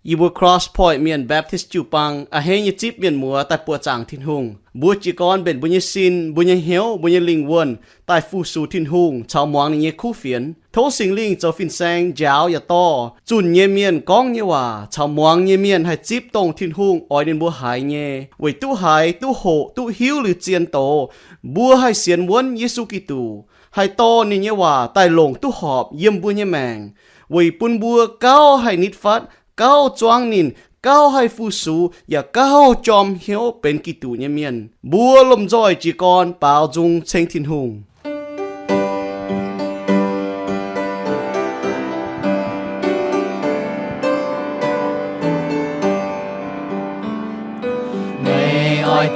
อีบัว cross point เมียน Baptist จูปังอาเฮยจิบเมียนมัวแต่ปัวจางทินหุงบัวจีกรเป็นบุญยสินบุญยเหียวบุญยลิงวนใต้ฟูสูทินหุงชาวมวงนี่คู่เฟียนโทสิงลิงเจ้าฟินแซงยาวอย่าต่อจุนเยเมียนก้องเยว่าชาวมวงเยเมียนให้จิบตรงทินหุงออยเดินบัวหายเยไว้ตู้หายตู้โหตู้หิวหรือเจียนโตบัวให้เสียนวนเยซูกิตูให้โตนี่เยว่าใต้หลงตู้หอบเยี่ยมบัวเยแมงไว้ปุ่นบัวเก้าให้นิดฟัดเก้าจวงนินเก้าให้ฟูสูอย่าเก้าจอมเหียวเป็นกิตูเยเมียนบัวลมจอยจีกรเปล่าจุงเชงทินหุง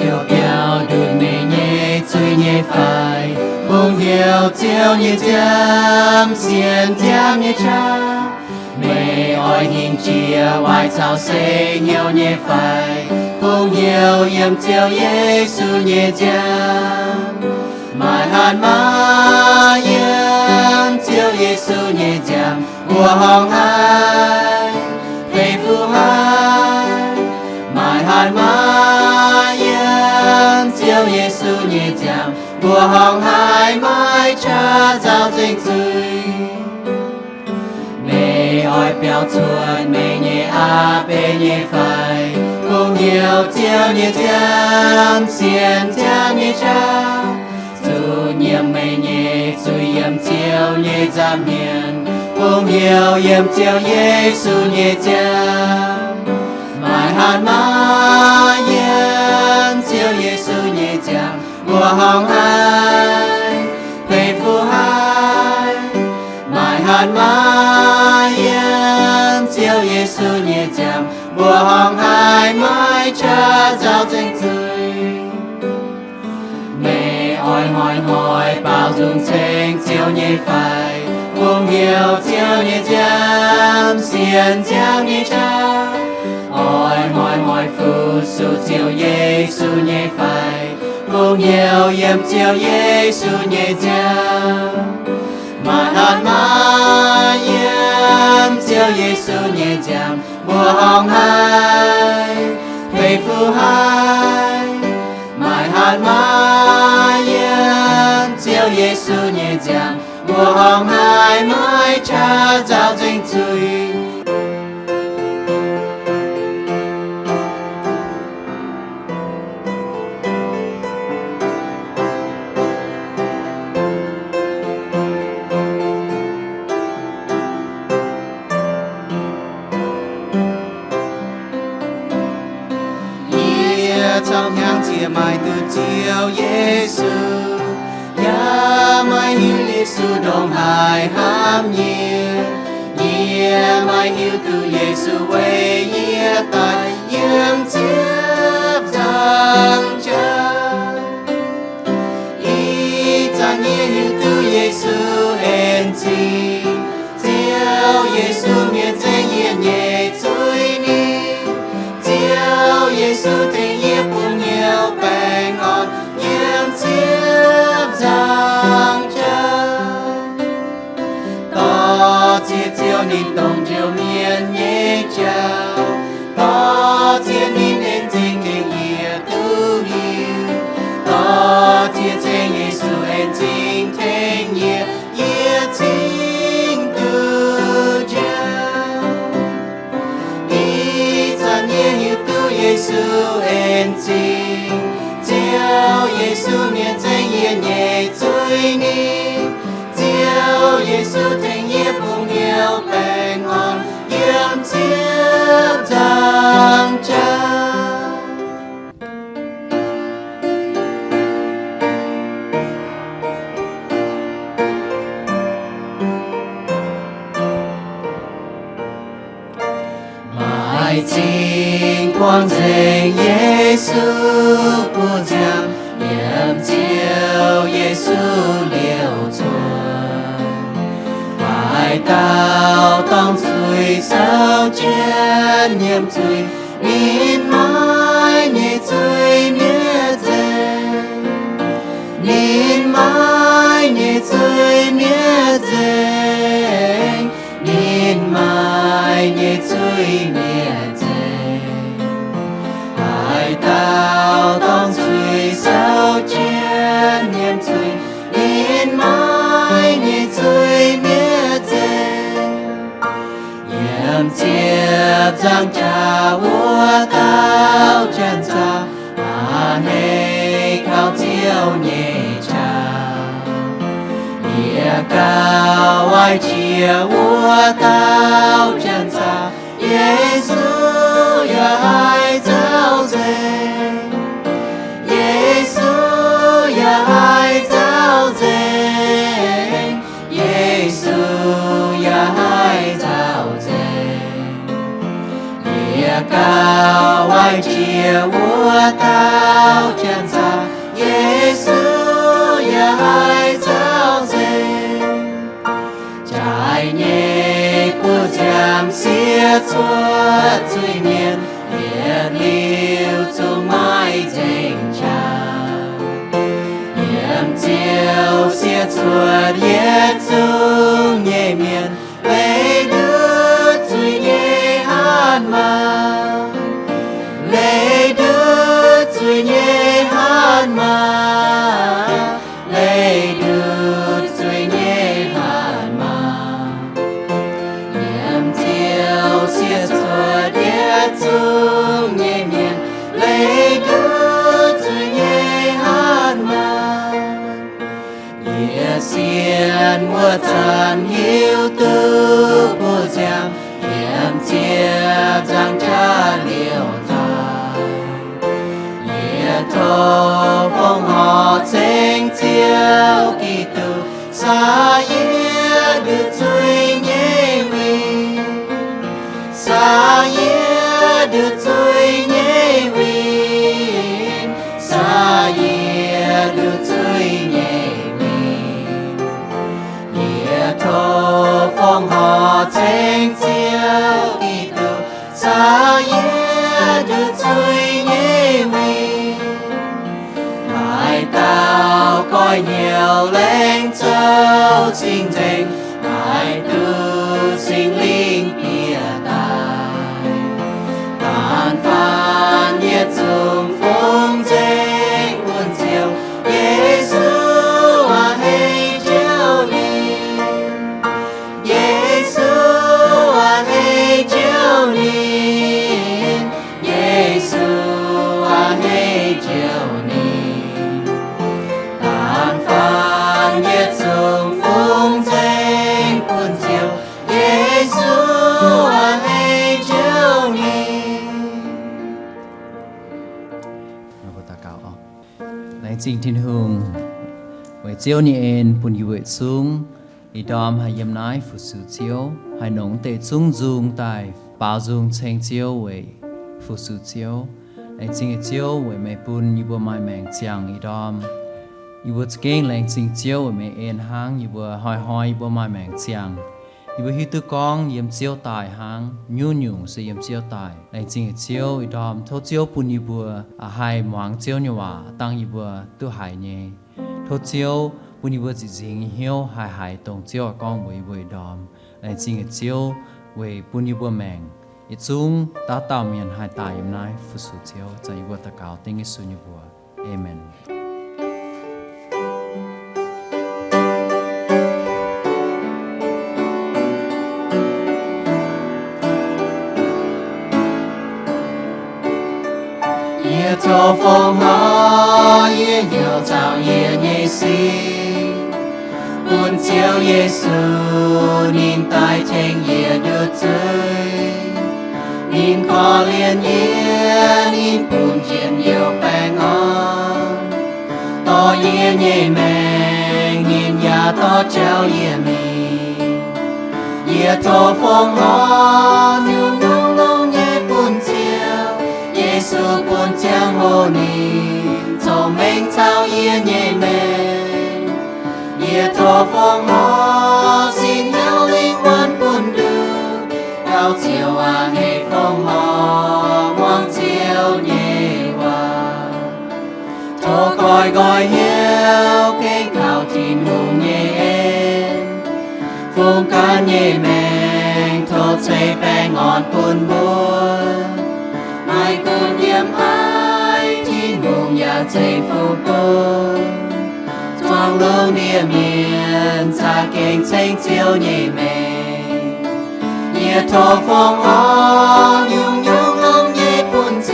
tiêu kiều đùi mê nhẹ chui nhẹ phải bông hiểu chiều nhẹ chăm xiên chăm nhẹ cha mê oi hình chia ngoài sao xây nhiều nhẹ phải bông hiểu yếm chiều Giêsu nhẹ chăm mai hàn ma yếm chiều Giêsu nhẹ chăm mùa hồng hai về phu hai mai hàn ma chiều Giêsu nhẹ chạm mùa hồng hai mãi cha giao danh rơi mẹ oi béo chuột mẹ nhẹ bê nhẹ phải cùng nhiều chiều nhẹ chạm xiên chạm nhẹ cha dù nhiệm mẹ nhẹ dù yếm chiều nhẹ chạm hiền cùng nhiều yếm chiều Giêsu nhẹ chạm mai hàn ma yếm chiều Giêsu nhẹ chạm mùa hồng hai về phu hai mai hàn ma yếm chiều Giêsu nhẹ chạm mùa hồng hai mãi cha giao danh rơi mẹ oi hỏi bao dung tranh chiều nhẹ phải cùng hiểu chiều nhẹ chạm xiên chạm nhẹ cha oi hỏi phu su chiều Giêsu nhẹ phải cùng hiểu yếm chiều Giêsu nhẹ chạm mai hàn ma yếm chiều Giêsu nhẹ chạm mùa hồng hai về phu hai mai hàn ma yếm chiều Giêsu nhẹ chạm mùa hồng hai mãi cha giao danh rơi trong nhang chia mai từ chiều Giêsu ya mai hiu Giêsu đồng hài ham nhia mai hiu từ Giêsu về nhia tại yếm chiếp chẳng chân y chẳng nhia hiu từ Giêsu en chi chiều Giêsu miệt danh nhia nhẹ chui ni chiều Giêsu tình nhia buồn nhiều bè ngọt yếm chiếp chẳng chân to chia chiều nín đồng chiều miền nhẹ chào to chia nín en chính kinh nhia tu hiu to chia chính Giêsu en chính thế nhia yết chính tu chào y chẳng nhia hiu tu Giêsu en chính chiều Giêsu miền danh nhia nhẹ chui ni chiều Giêsu tình nhia buông nhiều bè ngon yếm chiếp chẳng chân mai chính quang danh Giêsu của giang yếm chiều Giêsu liều chuồn phải tao tông suy sao trên niềm chui nín mãi nhẹ chui miết dên nín mãi nhẹ chui miết dên nín mãi nhẹ chui miết tiếp giang cha vua tao chân xa hay khao chiếu nhẹ cha địa cao ai chia vua tao chân xa Giêsu ya hai giáo dền Giêsu ya hai giáo dền Giêsu ya hai giáo dền địa cao ai chia vua tao chân xa Giêsu ya hai giáo dền trái nhẹ của giam xiết suốt suy miên hiện liêu chung mãi dành cha hiểm chiều xiết suốt hiết chung nhẹ miên lấy đứt suy nhẹ hát mà lấy đứt suy nhẹ hát mà lấy đứt suy nhẹ hát mà hiểm chiều xiết suốt hiết chung nhẹ miên lấy đứt suy nhẹ hát mà hiết xiên mùa tràn hiếu tư bùa giam hiểm chiếc giang cha liều dài hiết thô phong họ tranh chiếu kỳ tư xa hiết được duy nhé vì xa hiết được duy nhé vì xa hiết được duy nhé thô phong họ tranh chiếu kỳ tư xa hiết được duy nhé vì hai tao coi nhiều lên châu sinh thành hai tư sinh linh bia tài tàn phan nhiệt dùng phong danh buồn diệu Giêsu à hay chiếu đi Giêsu à hay chiếu đi Giêsu à hay chiếu đi tàn phan nhiệt dùng phong danh buồn diệu Giêsu à hay chiếu đi. Lại trình thiên hương với chiếu ni en bùn yu với sung ý đom hay yếm nái phụ sự chiếu hay nông tệ chung dung tài bao dung chênh chiếu với phụ sự chiếu lại trình chiếu với mẹ bùn yu bùa mai mẹng chiang ý đom yu bùa kinh lại trình chiếu với mẹ en hang yu bùa hoi hoi bùa mai mẹng chiang yu bùa hiu tư con yếm chiếu tài hang nhu nhung sẽ yếm chiếu tài lại trình chiếu ý đom thô chiếu bùn yu bùa hai moang chiếu như hòa tăng yu bùa tu hải nhé thô chiếu bùn yu bùa chỉ dính hiếu hai hai tổng chiếu con với đom lại trình chiếu với bùn yu bùa mẹng ý chung ta tạo miền hai tài yếm nái phụ sự chiếu cho yu bùa ta cao tinh ý su như bùa amen. Cho phong họ ye nhiều chào ye nhé si buồn chiếu Giêsu nín tai tranh ye đưa chơi nín khó liên ye nín buồn chiến nhiều bè ngon to ye nhé mèng nín nhà to trao ye mình ye cho phong họ nhiều nông nông ye buồn chiếu Giêsu buồn chiang hồ ni cho mình trao ye nhẹ mềm ye cho phong họ xin hiếu linh quan buồn đưa cao chiều à hệ phong họ ngoan chiều nhẹ hòa cho coi gọi hiếu kinh khảo tin hùng nhẹ em phong ca nhẹ mềm thô xây bè ngọt buồn buồn mai cơn yếm ai thiên hùng nhà xây phù bồn thoáng lâu nia miền xa kinh tranh chiếu nhẹ mềm 也托风哦，永永龙也本照，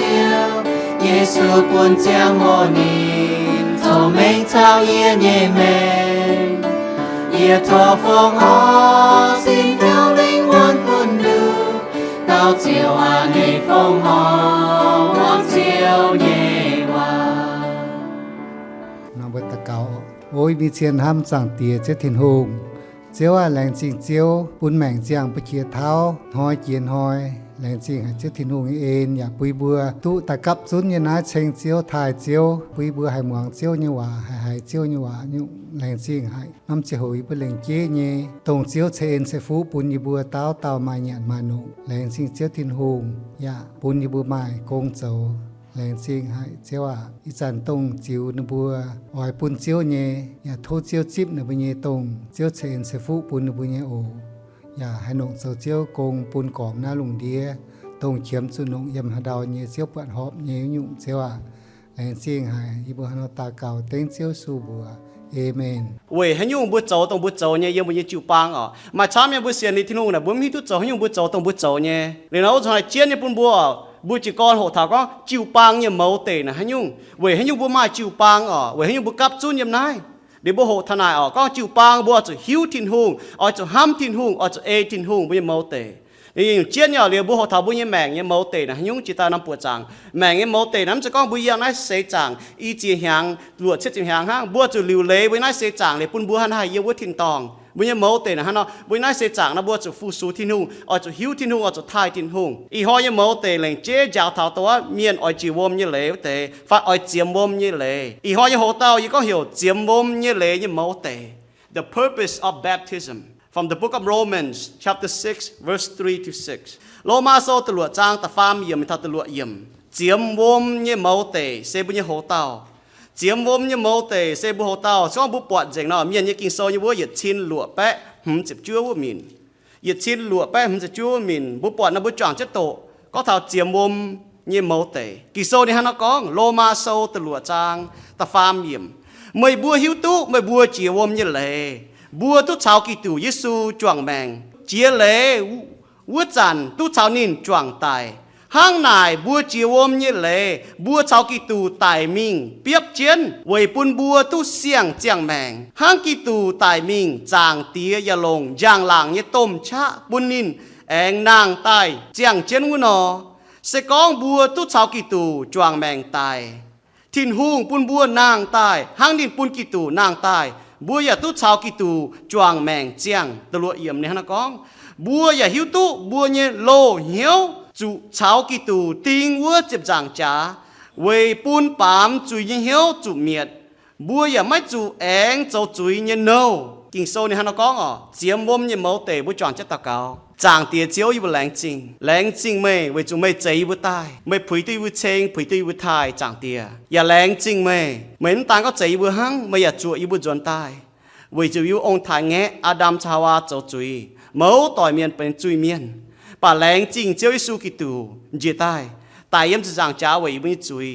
耶稣本将我你，从明朝也也美，也托风哦，心跳灵魂本路，到照暗黑风哦，望照夜晚。น้องเบตะเกาโอ้ยมีเชียนห้ำสั่งเตียเจ้าถิ่นหงเจ้าว่าแรงจริงเจ้าปุ่นแมงเจียงไปเคียเท้าหอยเจียนหอยแรงจริงให้เจ้าถิ่นหงเองอยากปุยเบื่อตุตะกับซุนยนาเชงเจียวถ่ายเจียวปุยเบื่อให้หมวงเจียวนี่ว่าให้เจียวนี่ว่านี่แรงจริงให้น้ำเจียวหุยเป็นแรงเจี๊ยนี่ตรงเจียวเชนเสฟูปุ่นยบัวเต้าเต้ามาหยาดมาหนุแรงจริงเจ้าถิ่นหงอยากปุ่นยบัวไม้กงโจแรงจริงให้เจ้าว่าอีจันตงจิวนบัวอ้อยปุ่นเจียวเนี่ยอย่าโทษเจียวจิบในบุญเยตงเจียวเชนเสฟูปุ่นในบุญเยโออย่าให้นงเจียวกงปุ่นกอบหน้าลุงเดียตงเขียมสุนงยำหาดาวเนี่ยเจียวปวดหอบเนี่ยยุ่งเจ้าว่าแรงจริงให้อีบัวหนตาเก่าเต็งเจียวสู่บัวเอเมนเว้ยให้ยุ่งบุโจตรงบุโจเนี่ยยังบุญจิวปังอ๋อมาช้าเนี่ยบุเสียนในที่นู่นน่ะบุมีทุโจให้ยุ่งบุโจตรงบุโจเนี่ยเลยเราจะให้เจียนเนี่ยปุ่นบัวบุจิกรหัวถาก็จิวปังเนี่ยเมาเตนะให้ยุ่งเว้ยให้ยุ่งบุมาจิวปังอ๋อเว้ยให้ยุ่งบุกับจุนยำนายเดี๋ยวบุโหทนายอ๋อก็จิวปังบัวจะหิวทินหงอ๋อจะห้ำทินหงอ๋อจะเอทินหงบุญเมาเตนี่อย่างเจียนเนี่ยเรียบุโหถาบุญแมงเนี่ยเมาเตนะให้ยุ่งจิตาน้ำปวดจังแมงเนี่ยเมาเตน้ำจะก็บุญยังนายเสจังอีจีหางหลวดเช็ดจีหางห้างบัวจะลิวเล่บุญนายเสจังเลยปุ่นบัวหันให้เยาวุทินตองบุญยังเมาเตนะฮะเนาะบุญนายเสจังนะบัวจะฟูสูทินหงอ๋อจะหิวทินหงอ๋อจะทายทินหงอีหอยยังเมาเตเลยเจ๊ยาวเท่าตัวเมียนอ๋อจีวมเนี่ยเลยเตฟัดอ๋อเจียมวมเนี่ยเลยอีหอยยังโหเต้ายี่ก็เหี่ยวเจียมวมเนี่ยเลยยังเมาเต The purpose of baptism from the book of Romans chapter 6 verse 3 to 6โลมาโซตลวดจางตะฟามเยี่ยมทัดตลวดเยี่ยมเจียมวมเนี่ยเมาเตเซบุญยังโหเต้าเจียมวมเนี่ยเมาเตเซบุโหเต้าช่วงบุปวดเจงเนาะเมียนยังกินโซยังวัวหยัดชินหลวดแปะจิบจั่ววัวมินหยัดชินหลวดแปะจิบจั่วมินบุปวดนะบุจ่างเจ็ดโตก็เท่าเจียมวมเนี่ยเมาเตกิโซนี่ฮะนักกองโลมาโซตลวดจางตะฟามเยี่ยมไม่บัวหิวตุไม่บัวเจียววมเนี่ยเลยบัวตุชาวกิตูยิสูจวงแมงเจียเลยวัวจันตุชาวนินจวงตายห้างนายบัวเจียวมเนี่ยเลยบัวชาวกิตูตายมิงเปียบเจียนเวยปุนบัวตุเสียงเจียงแมงห้างกิตูตายมิงจางเตียยาลงยางหลังเนี่ยต้มชะปุนนินแองนางตายเจียงเจียนวุนอเสกองบัวตุชาวกิตูจวงแมงตายทินหุงปุนบัวนางตายห้างดินปุนกิตูนางตายบัวอย่าตุชาวกิตูจวงแมงเจียงตะลุเอี่ยมเนี่ยนะกองบัวอย่าหิวตุบัวเนี่ยโลเหียวจุชาวกิตูติงวัวเจ็บจางจ้าเวยปูนปามจุยเนี่ยเหียวจุเมียดบัวอย่าไม่จุแองเจ้าจุยเนี่ยโนกิงโซเนี่ยนะกองอ๋อเจียมวมเนี่ยเมาเตะบัวจวงจะตะเกาจางเตียเจียวอยู่บนแรงจริงแรงจริงไม่เวยจุไม่ใจบัวตายไม่ผุยตุยบัวเชงผุยตุยบัวทายจางเตียอย่าแรงจริงไม่เหมือนต่างก็ใจบัวหังไม่อย่าจั่วอยู่บัวจวนตายเวยจะอยู่องค์ถ่ายแงะอาดัมชาวาเจ้าจุยเมาต่อยเมียนเป็นจุยเมียนป่าแรงจริงเจ้ายิสูกิตูเจตายตายยังจะจางจ้าไว้ไม่จุย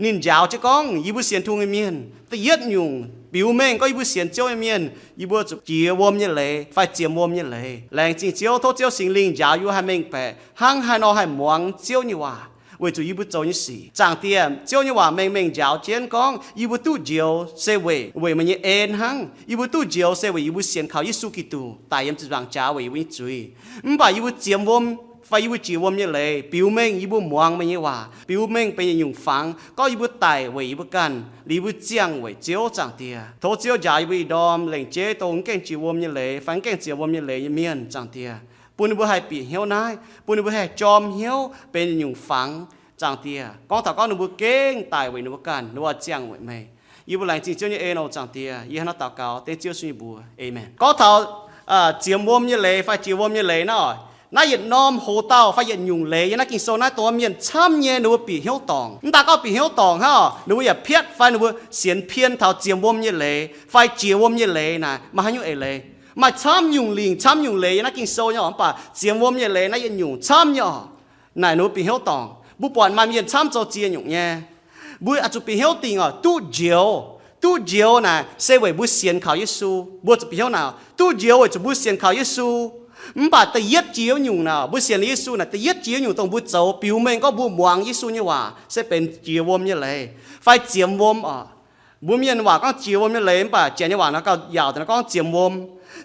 นินยาวจะก้องยิบุเสียนทุ่งเมียนแต่ยัดยุงปิวแมงก็ยิบุเสียนเจ้าเมียนยิบุจุเจียววมเนี่ยเลยไฟเจียมวมเนี่ยเลยแรงจริงเจ้าโทษเจ้าสิงลิงยาวอยู่ให้แมงแปะห้างให้นอให้หมวงเจ้านี่ว่า为主一部做一事，长点，只要你话明明就简讲，一部都就社会为乜嘢安行，一部都就社會一部先靠耶穌基督，大人就讓家為罪，唔把一部佔我。phải yêu chiều hôm như lệ biểu minh yêu muang mình như hòa biểu minh bây giờ dùng phẳng có yêu tài với yêu can yêu giang với chiếu chẳng tiề thổ chiếu dài với đom lệnh chế tông keng chiều hôm như lệ phẳng keng chiều hôm như lệ như miền chẳng tiề bún yêu hai bị hiếu nai bún yêu hai chom hiếu bên dùng phẳng chẳng tiề con thảo con yêu keng tài với yêu can yêu giang với mày yêu lệnh chỉ cho như eno chẳng tiề yêu nó tạo cao để chiếu suy bùa amen có thảo chiều hôm như lệ phải chiều hôm như lệ nóนายน้อมโหเต้าไฟยันยุงเลยนักกินโซนักตัวเมียนช้ำเงี้ยหนูปีเหี้ยวตองนั่นตาก็ปีเหี้ยวตองฮะหนูอย่าเพี้ยนไฟหนูเสียนเพี้ยนเท่าเจียมวมเงี้ยเลยไฟเจียววมเงี้ยเลยนะมาให้ยุงเอเลยมาช้ำยุงลิงช้ำยุงเลยนักกินโซเนี่ยป่ะเจียมวมเงี้ยเลยนักยันยุงช้ำเนี่ยนายหนูปีเหี้ยวตองบุปผามาเมียนช้ำโจเจียยุงเนี่ยบุอาจจะปีเหี้ยวติงอ่ะตู้เจียวนะเสวยบุเสียนข่าวเยซูบุจะปีเหี้ยวหนาวตู้เจียวจะบุเสียนข่าวเยซู bà ta yết chiếu nhung nào bữa xiên Giêsu này ta yết chiếu nhung tông bữa dấu biểu mình có bữa muang Giêsu như hòa sẽเป็นchiếu vôm như lệ phải chiếm vôm bữa miền hòa có chiếu vôm như lệ bà chén như hòa nó có giàu thì nó có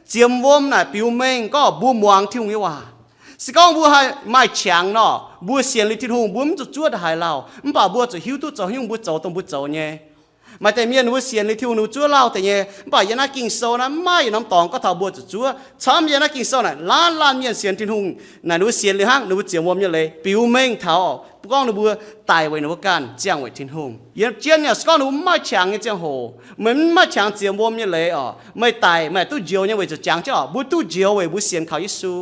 chiếm vôm này biểu mình có bữa muang thiêu như hòaสิก้องบัวให้ไม่แข็งเนาะบัวเสียนลิทิหงบัวมันจะจ้วดหายเรามันป่าบัวจะหิวตู้จะหิวบัวจะต้องบัวจะเนี่ยมาแต่เมียนบัวเสียนลิทิหงจ้วดเราแต่เนี่ยป่ายันนักกินโซนะไม่น้ำตองก็เท่าบัวจะจ้วดช้ำยันนักกินโซน่ะล้านเมียนเสียนทิหงน่ะบัวเสียนลิห้างบัวเจียมวมเนี่ยเลยปิวเม่งเท่าก้องบัวตายไว้ในวัการเจียงไว้ทิหงยันเจียนเนี่ยสก้องไม่แข็งเจียงโหเหมือนไม่แข็งเจียมวมเนี่ยเลยไม่ตายไม่ตู้เจียวเนี่ยไว้จะจังเจ้าบัวตู้เจียวไว้บัวเสียนเขายิสู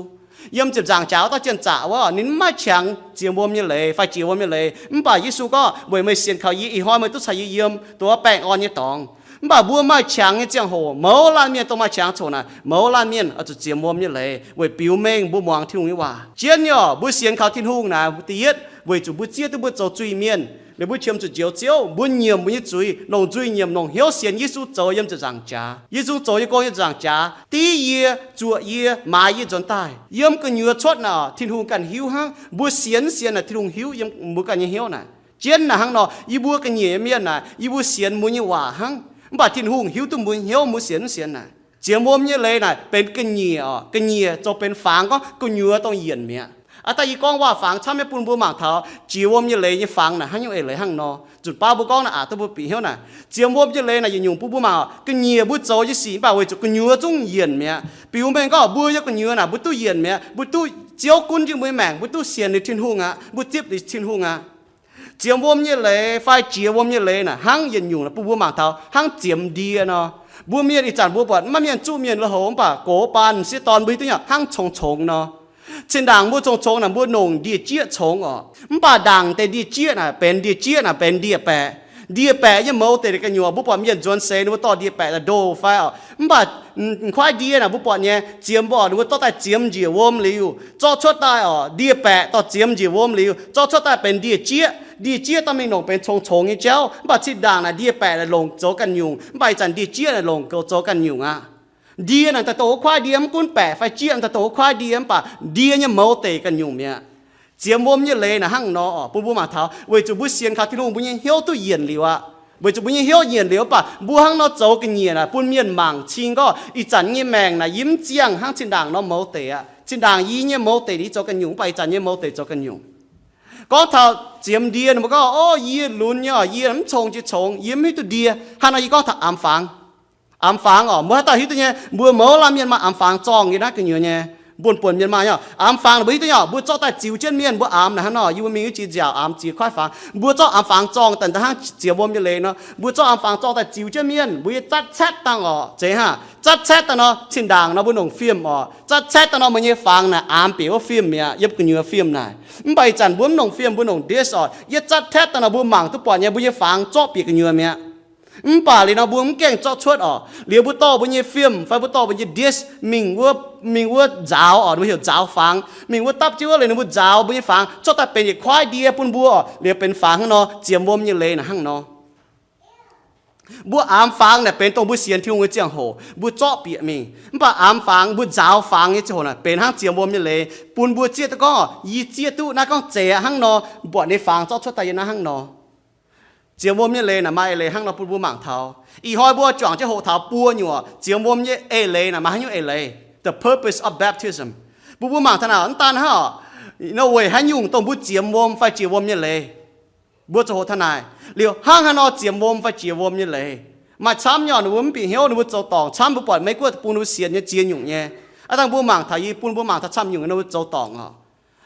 ยมจีบจางเจ้าต้องเจียนจ่าว่านินไม่แข็งเจียมวมยังเลยไฟเจียววมยังเลยมันป่ายิสูก็เว้ยไม่เสียนเขายี่อีห้อยไม่ต้องใช้ยี่ยมตัวแป้งอ่อนยี่ตองมันป่าบัวไม่แข็งเจียงโหเมาล้านเมียนต้องไม่แข็งโฉน่ะเมาล้านเมียนเอาจะเจียมวมยังเลยเว้ยปิวเม่งบัวมองที่หงนี่ว่าเจียนเนี่ยบัวเสียนเขาที่หงนะตีเย็ดเว้ยจูบัวเจียตัวบัวโจจุยเมียนเลยบัวเชื่อมจุดเจียวเจียวบัวเงียบบัวยี่จุยน้องจุยเงียบน้องเหี้ยวเสียนยิสูโจยมจะจางจ้ายิสูโจยก็ยังจางจ้าตีเย่จัวเย่มาเย่จนตายยมก็เหนือชดน่ะทิ้งหงกันหิวฮังบัวเสียนน่ะทิ้งหงหิวยมบัวกันยังเหี้ยวน่ะเจียนน่ะฮังน่ะยีบัวกันเหนียเมียนน่ะยีบัวเสียนบัวยี่ว่าฮังบ่ทิ้งหงหิวตุ้มบัวเหี้ยวบัวเสียนน่ะเจียมวมเนี่ยเลยน่ะเป็นกันเหนียกันเหนียจะเป็นฝางก็เหนือต้องเย็นเมียแต่อีกองว่าฝังช้ำไม่ปุ่นบัวหมากเท้าจีวมยี่เลยยี่ฝังน่ะหันยังเลยหังนอจุดป้าบัวกองน่ะตัวบัวปีเหี้ยวน่ะเจียมวมยี่เลยน่ะยังปุ่นบัวหมากก็เหนียบัวโจยี่สีป่าเว้ยจุกก็เหนือจงเย็นเมียปิวเมงก็บัวยี่ก็เหนือน่ะบัวตู้เย็นเมียบัวตู้เจียวกุนจึงบัวแมงบัวตู้เสียนในทิ้งหงบัวจิ๊บในทิ้งหงเจียมวมยี่เลยไฟเจียววมยี่เลยน่ะหังเย็นอยู่น่ะปุ่นบัวหมากเท้าหังเจียมดีเนาะบัวเมียนอีจันบัวปอดมันเมียนจู้เมียนละโหมป่ะโกปันสิตอนบุยตัวเนี่ยหังชงเนาะเช่นดังบัวชงน่ะบัวหนงดีเจี๊ยชงมันป่าดังแต่ดีเจี๊ยน่ะเป็นดีเจี๊ยน่ะเป็นดีแปะดีแปะยังเมาแต่กันอยู่บัวปอดมีจวนเซนบัวต่อดีแปะละโดไฟมันป่าควายดีน่ะบัวปอดเนี่ยเจียมบ่บัวต่อแต่เจียมจีวมลิวจ่อชดได้ดีแปะต่อเจียมจีวมลิวจ่อชดได้เป็นดีเจี๊ยต้องมีหนงเป็นชงนี่เจ้าป่าชิดดังน่ะดีแปะละลงโจกันยุงใบจันดีเจี๊ยละลงโจกันยุงดีนั่นแต่โตควายเดียมกุ้นแปะไฟเจียนแต่โตควายเดียมป่ะดีเนี่ยเมาเตกันอยู่เนี่ยเจียมวมเนี่ยเลยนะหั่งนอปุ่นบัวมาเท้าเวจูบุเสียนคาที่ลุงบุญเหี้ยวตู้เย็นหรือวะเวจูบุญเหี้ยวเย็นหรือป่ะบัวหั่งนอโจกันเย็นนะปุ่นเมียนมังชิงก็อีจันเนี่ยแมงนะยิ้มเจียงหั่งชินด่างนอเมาเตะชินด่างยี่เนี่ยเมาเตะที่โจกันอยู่ไปจันเนี่ยเมาเตะโจกันอยู่ก็เท่าเจียมเดียนมันก็ยี่ลุ้นเนี่ยยี่น้ำชงจะชงยิ้มให้ตัวเดียฮันนี่ก็ถ้าอ่ำฟังเมื่อตอนที่ตัวเนี่ยบัวเมาลามีนมาอ่ำฟังจองอย่างนั้นกันอยู่เนี่ยบุญปนมีนมาเนี่ยอ่ำฟังบัวตัวเนี่ยบัวจ้อแต่จิ๋วเช่นเมียนบัวอ่ำนะฮะเนาะอยู่มีวิธีเจียวอ่ำจีค่อยฟังบัวจ้ออ่ำฟังจองแต่ถ้าเจียววมจะเลยเนาะบัวจ้ออ่ำฟังจองแต่จิ๋วเช่นเมียนบัวจัดแชทตั้งเจ๊ฮะจัดแชทตั้งเนาะชินด่างเนาะบุญหงฟิล์มจัดแชทตั้งเนาะมันยังฟังนะอ่ำเปียวฟิล์มเนี่ยยับกันอยู่ฟิล์มน่ะใบจันบุญหงฟิล์มบุญหงเดสยัดจัดแชทตั้งเนาะบัวหมั่งทุกปอนเนี่ยบัวยังฟังจ้อปีกันอยู่เนี่ยป่าเลยนะบัวมันเก่งจอดชดเลี้ยวบุตโตบุญยี่ฟิล์มไฟบุตโตบุญยี่ดิสมิงว่าเจ้าไม่เห็นเจ้าฟังมิงว่าตับจิ้วเลยนะบุญเจ้าบุญยี่ฟังจอดแต่เป็นควายเดียปุ่นบัวเลี้ยวเป็นฟังเนาะเจียมวมยี่เลยนะหั่งเนาะบัวอามฟังเนี่ยเป็นตรงบัวเสียนที่หัวเจียงโหบัวเจาะเปียมิงป่าอามฟังบัวเจ้าฟังนี่เจ้าน่ะเป็นหั่งเจียมวมยี่เลยปุ่นบัวเจี๊ยตะก็ยี่เจี๊ยตู้น่าก็เจ๋หั่งเนาะบัวในฟังจอดชดแต่ยันนะหั่งเนาะเจียมวมเนี่ยเลยนะมาเลยหั่งเราปุ่นบัวหมางเท้าอีหอยบัวจ่องจะโหเท้าปัวอยู่เจียมวมเนี่ยเลยนะมาให้อยู่เลย the purpose of baptism บัวหมางท่านอันตันฮะno way ให้ยุ่งต้องบัวเจียมวมไฟเจียมวมเนี่ยเลยบัวจะโหทนายเลี้ยวหั่งฮันเอาเจียมวมไฟเจียมวมเนี่ยเลยมาช้ำย้อนบัวมันปีเหี้ยวบัวจะตองช้ำบัวปล่อยไม่กลัวปูนบัวเสียนเนี่ยเจียนอยู่เนี่ยไอ้ตั้งบัวหมางไทยปูนบัวหมางถ้าช้ำอยู่เนี่ยบัวจะตอง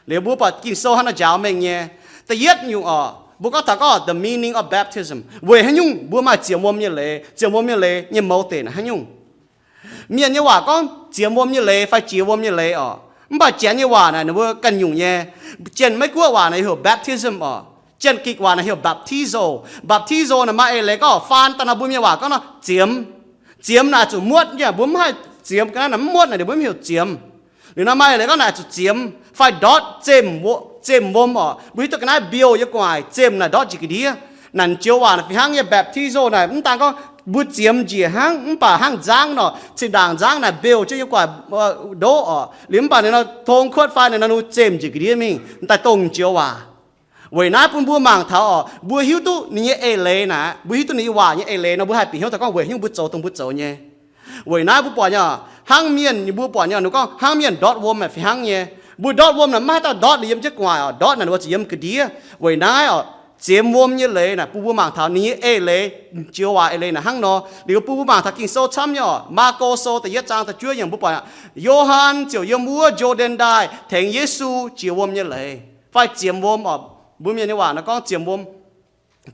เลี้ยวบัวปล่อยกินโซ่ฮันเอาเจ้าเมงเนี่ยแต่เย็ดอยู่บุก็ถ้าก็ the meaning of baptism เว้ยให้ยุ่งบัวมาเจียมวมเนี่ยเลยเจียมวมเนี่ยเลยเนี่ยเมาเตนะให้ยุ่งเมียเนี่ยว่าก็เจียมวมเนี่ยเลยไฟเจียมวมเนี่ยเลยมันบ่เจียนเนี่ยว่านะเนี่ยว่ากันยุ่งเนี่ยเจียนไม่กลัวว่าในหัว baptism เจียนกิกว่าในหัว baptizo นะมาเลยก็ฟานตนะบุญเนี่ยว่าก็เนาะเจียมน่ะจุมวดเนี่ยบุญให้เจียมกันนะมวดน่ะเดี๋ยวบุญเหี่ยวเจียมหรือน้ำไม่เลยก็น่ะจุเจียมไฟดอทเจมวมบุญตัวกันนะเบียวยังกว่าเจมน่ะดอทจิกดีนั่นเจียวว่านะพี่ฮังเนี่ยแบบที่โซน่ะมันต่างก็ บุเจียมจีหังป่าหังจางเนาะสิด่างจางน่ะเบลจะยิ่งกว่าโดอ๋อหรือป่าเนี่ยเราทงขวดไฟเนี่ยเราเจมจีกดีมิงแต่ตรงเจียวว่าเวน้าปุ่นบัวมังเท้าอ๋อบัวหิวตุนี่เอเลนะบัวหิวตุนี่ว่านี่เอเลนะบัวหายปีหิวแต่ก็เวหิวบัวโจตรงบัวโจเนี่ยเวน้าบัวปอเนี่ยหังเมียนบัวปอเนี่ยหนูก็หังเมียนดอทวอมแบบหังเนี่ยบัวดอทวอมน่ะมาแต่ดอทเลี้ยมจะกว่าอ๋อดอทน่ะว่าจะเลี้ยมกระดีเวน้าอ๋อเจียมวอมเนี่ยเลยนะปูบัวมังเท้านี่เอเลเจียวว่าเอเลนะหังเนาะหรือปูบัวมังเท้ากินโซช้ำเนี่ยมาโกโซแต่ยัดจางแต่ช่วยอย่างบัวปอเนี่ยโยฮันเจียวยมัวโจเดนได้แทงเยซูเจียววอมเนี่ยเลยไฟเจียมวอมอ๋อบุญมีนี่ว่านะก็เจียมวม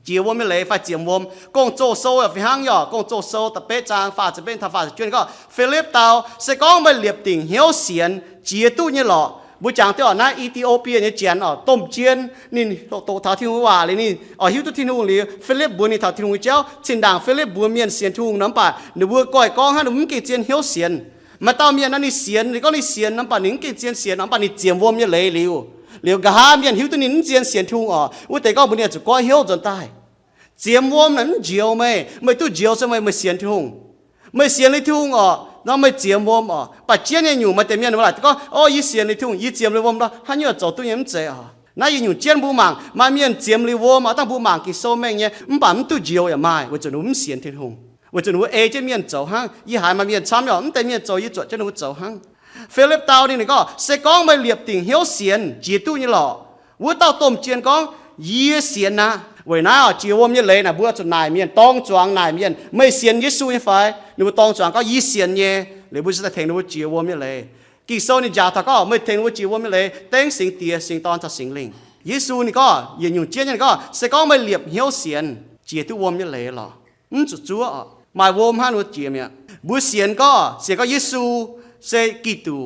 เจียววมไม่เลยไฟเจียมวมกงโจโซ่อะฟิฮังย่อกงโจโซ่ตะเป๊ะจางฝ่าจะเป็นทาฝ่าจะช่วยก็ฟิลิปเตาเสกองไปเหลียบติ่งเหี่ยวเสียนเจียตู้เนี่ยหล่อบุจางที่อ่อนนะอีธิโอเปียเนี่ยเจียนอ๋อต้มเจียนนี่โตเท่าที่หัวว่าเลยนี่อ๋อหิวตุที่นุ่งเลยฟิลิปบุญนี่เท่าที่นุ่งเจ้าชินด่างฟิลิปบุญเมียนเสียนทุ่งน้ำป่าหนูบัวก้อยกองฮะหนูมึงกี่เจียนเหี่ยวเสียนมาเต้าเมียนนั่นนี่เสียนนี่ก็นี่เสียนน้ำป่าหนึ่งกี่เจียนเสียนน้ำป่านี่เจียมวมเนี่ยเลยลิวเลี้ยวกะหาเมียนหิวตัวนี้นั่นเจียนเสียนทุ่งอ๋อว่าแต่ก็บุญเนี่ยจะก้อยเหี่ยวจนตายเจียมวมนั้นเจียวไม่ตู้เจียวใช่ไหมไม่เสียนทุ่งไม่เสียนในทุ่งอ๋อน้องไม่เจียมวมอ๋อปัจเจียนเนี่ยอยู่มาแต่เมียนว่าแต่ก็โอ้ยี่เสียนในทุ่งยี่เจียมในวมแล้วฮันเนี่ยจะตัวยังเจ๋อน่าอยู่เจียนบูมังมาเมียนเจียมในวมอ๋อตั้งบูมังกิโซแม่งเนี่ยมันปั่นตู้เจียวอย่างไม่ว่าจะหนุ่มเสียนที่ทุ่งว่าจะหนุ่มเจะเมียนเจ้าห้างยี่หายมาเมียนช้ำหรอแต่เมียนเจ้ายี่จวดจะหนุ่มเจ้าห้างฟิลิปเตานี่ก็เสกองไปเหลียบติ่งเหี่ยวเสียนจีตู้นี่หล่อวัวเต้าต้มเจียนกองยี่เสียนนะเวน้าจีวมยี่เลยนะบัวจนนายเมียนต้องจวงนายเมียนไม่เสียนยิสูนี่ไฟนึกว่าต้องจวงก็ยี่เสียนเย่หรือบัวจะเทงนึกว่าจีวมยี่เลยกิโซนี่จ่าถ้าก็ไม่เทงนึกว่าจีวมยี่เลยเต้งสิงเตียสิงตอนจะสิงลิงยิสูนี่ก็ยืนอยู่เจียนนี่ก็เสกองไปเหลียบเหี่ยวเสียนจีตู้วมยี่เลยหรอจู่ๆหมายวมห้านุจีเมียบัวเสียนก็เสียก็ยิสูเสกิตู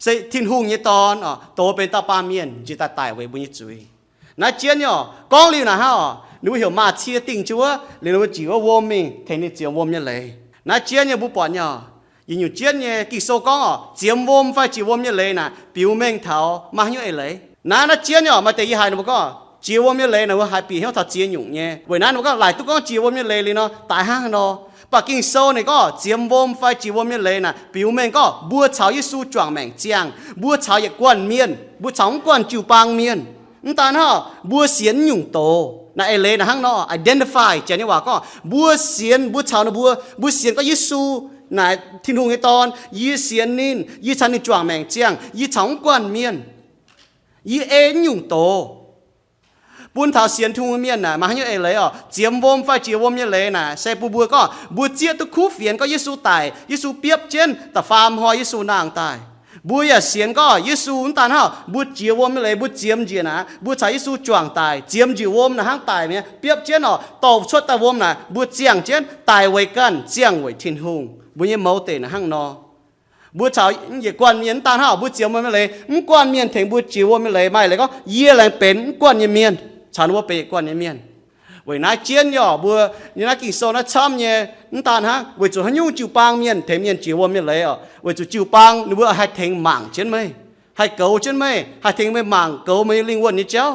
เสทิ้งหุ่งยี่ตอนอ๋อโตเป็นตาปาเมียนจีตาตายไว้บุญยี่จุยน่าเจียนเนี่ยกองลิวนะฮะนึกว่าเหี่ยวมาเชียติงจัวหรือว่าจีว่าวอมมิงเทนี่เจียววอมเนี่ยเลยน่าเจียนเนี่ยบุปผาเนี่ยยิงอยู่เจียนเนี่ยกิโซกองอ๋อเจียมวอมไฟจีวอมเนี่ยเลยนะปิวเมงเท้ามาอยู่ไอ้เลยน่าเจียนเนี่ยมาแต่ยี่หายนึกว่าก็จีวอมเนี่ยเลยนะว่าหายปีเหี่ยวถ้าเจียนอยู่เนี่ยเวลานึกว่าหลายตุ๊กก็จีวอมเนี่ยเลยเนาะตายห้างเนาะปักกิ่งโซนี่ก็เจียมวอมไฟจีวอมเนี่ยเลยนะปิวเมงก็บัวเฉายิสูจวงแมงเจียงบัวเฉาอย่ากวนเมียนบัวเฉากวนจิวปางเมียนตอนนั้นบัวเสียนยุ่งโตนะเอเลนะฮังเนาะ identify เจนี่ว่าก็บัวเสียนบัวเฉานะบัวเสียนก็ยิสูนะที่นุ่งในตอนยี่เสียนนินยี่ชันนี่จวงแมงเจียงยี่เฉากวนเมียนยี่เอ็นยุ่งโตปุ่นเท้าเสียนทุ่งเมียนน่ะมาให้เอเลยอ๋อเจียมวมไฟเจียววมเนี่ยเลยน่ะใส่บัวก็บัวเจียตุคู่เฟียนก็ยิสูตายยิสูเปียบเจนแต่ฟาร์มหอยยิสูนางตายบัวอย่าเสียนก็ยิสูนตานฮะบัวเจียววมเลยบัวเจียมเจียนะบัวใช้ยิสูจวงตายเจียมจีวมนะห้างตายเนี่ยเปียบเจนอ๋อตบชดตะวมน่ะบัวเจียงเจนตายไว้กันเจียงไว้ทิ้งหงบัวเนี่ยเมาเตนะห้างนอบัวเฉาอย่ากวนเมียนตานฮะบัวเจียวมันไม่เลยกวนเมียนถึงบัวเจียวไม่เลยไม่เลยก็เยี่ยแรงเป็นกวนเมียนฉันว่าไปกวนเมียนเวน่าเจียนย่อบัวนี่น่ากินโซน่าช้ำเนี่ยนั่นตาฮะเวจุหันยุ่งจิวปังเมียนเทเมียนจิวเมียนเลยอ่ะเวจุจิวปังนึกว่าให้เทงหมั่งเช่นไหมให้เกาเช่นไหมให้เทงไม่หมั่งเกาไม่ลิงวนนี่เจ้า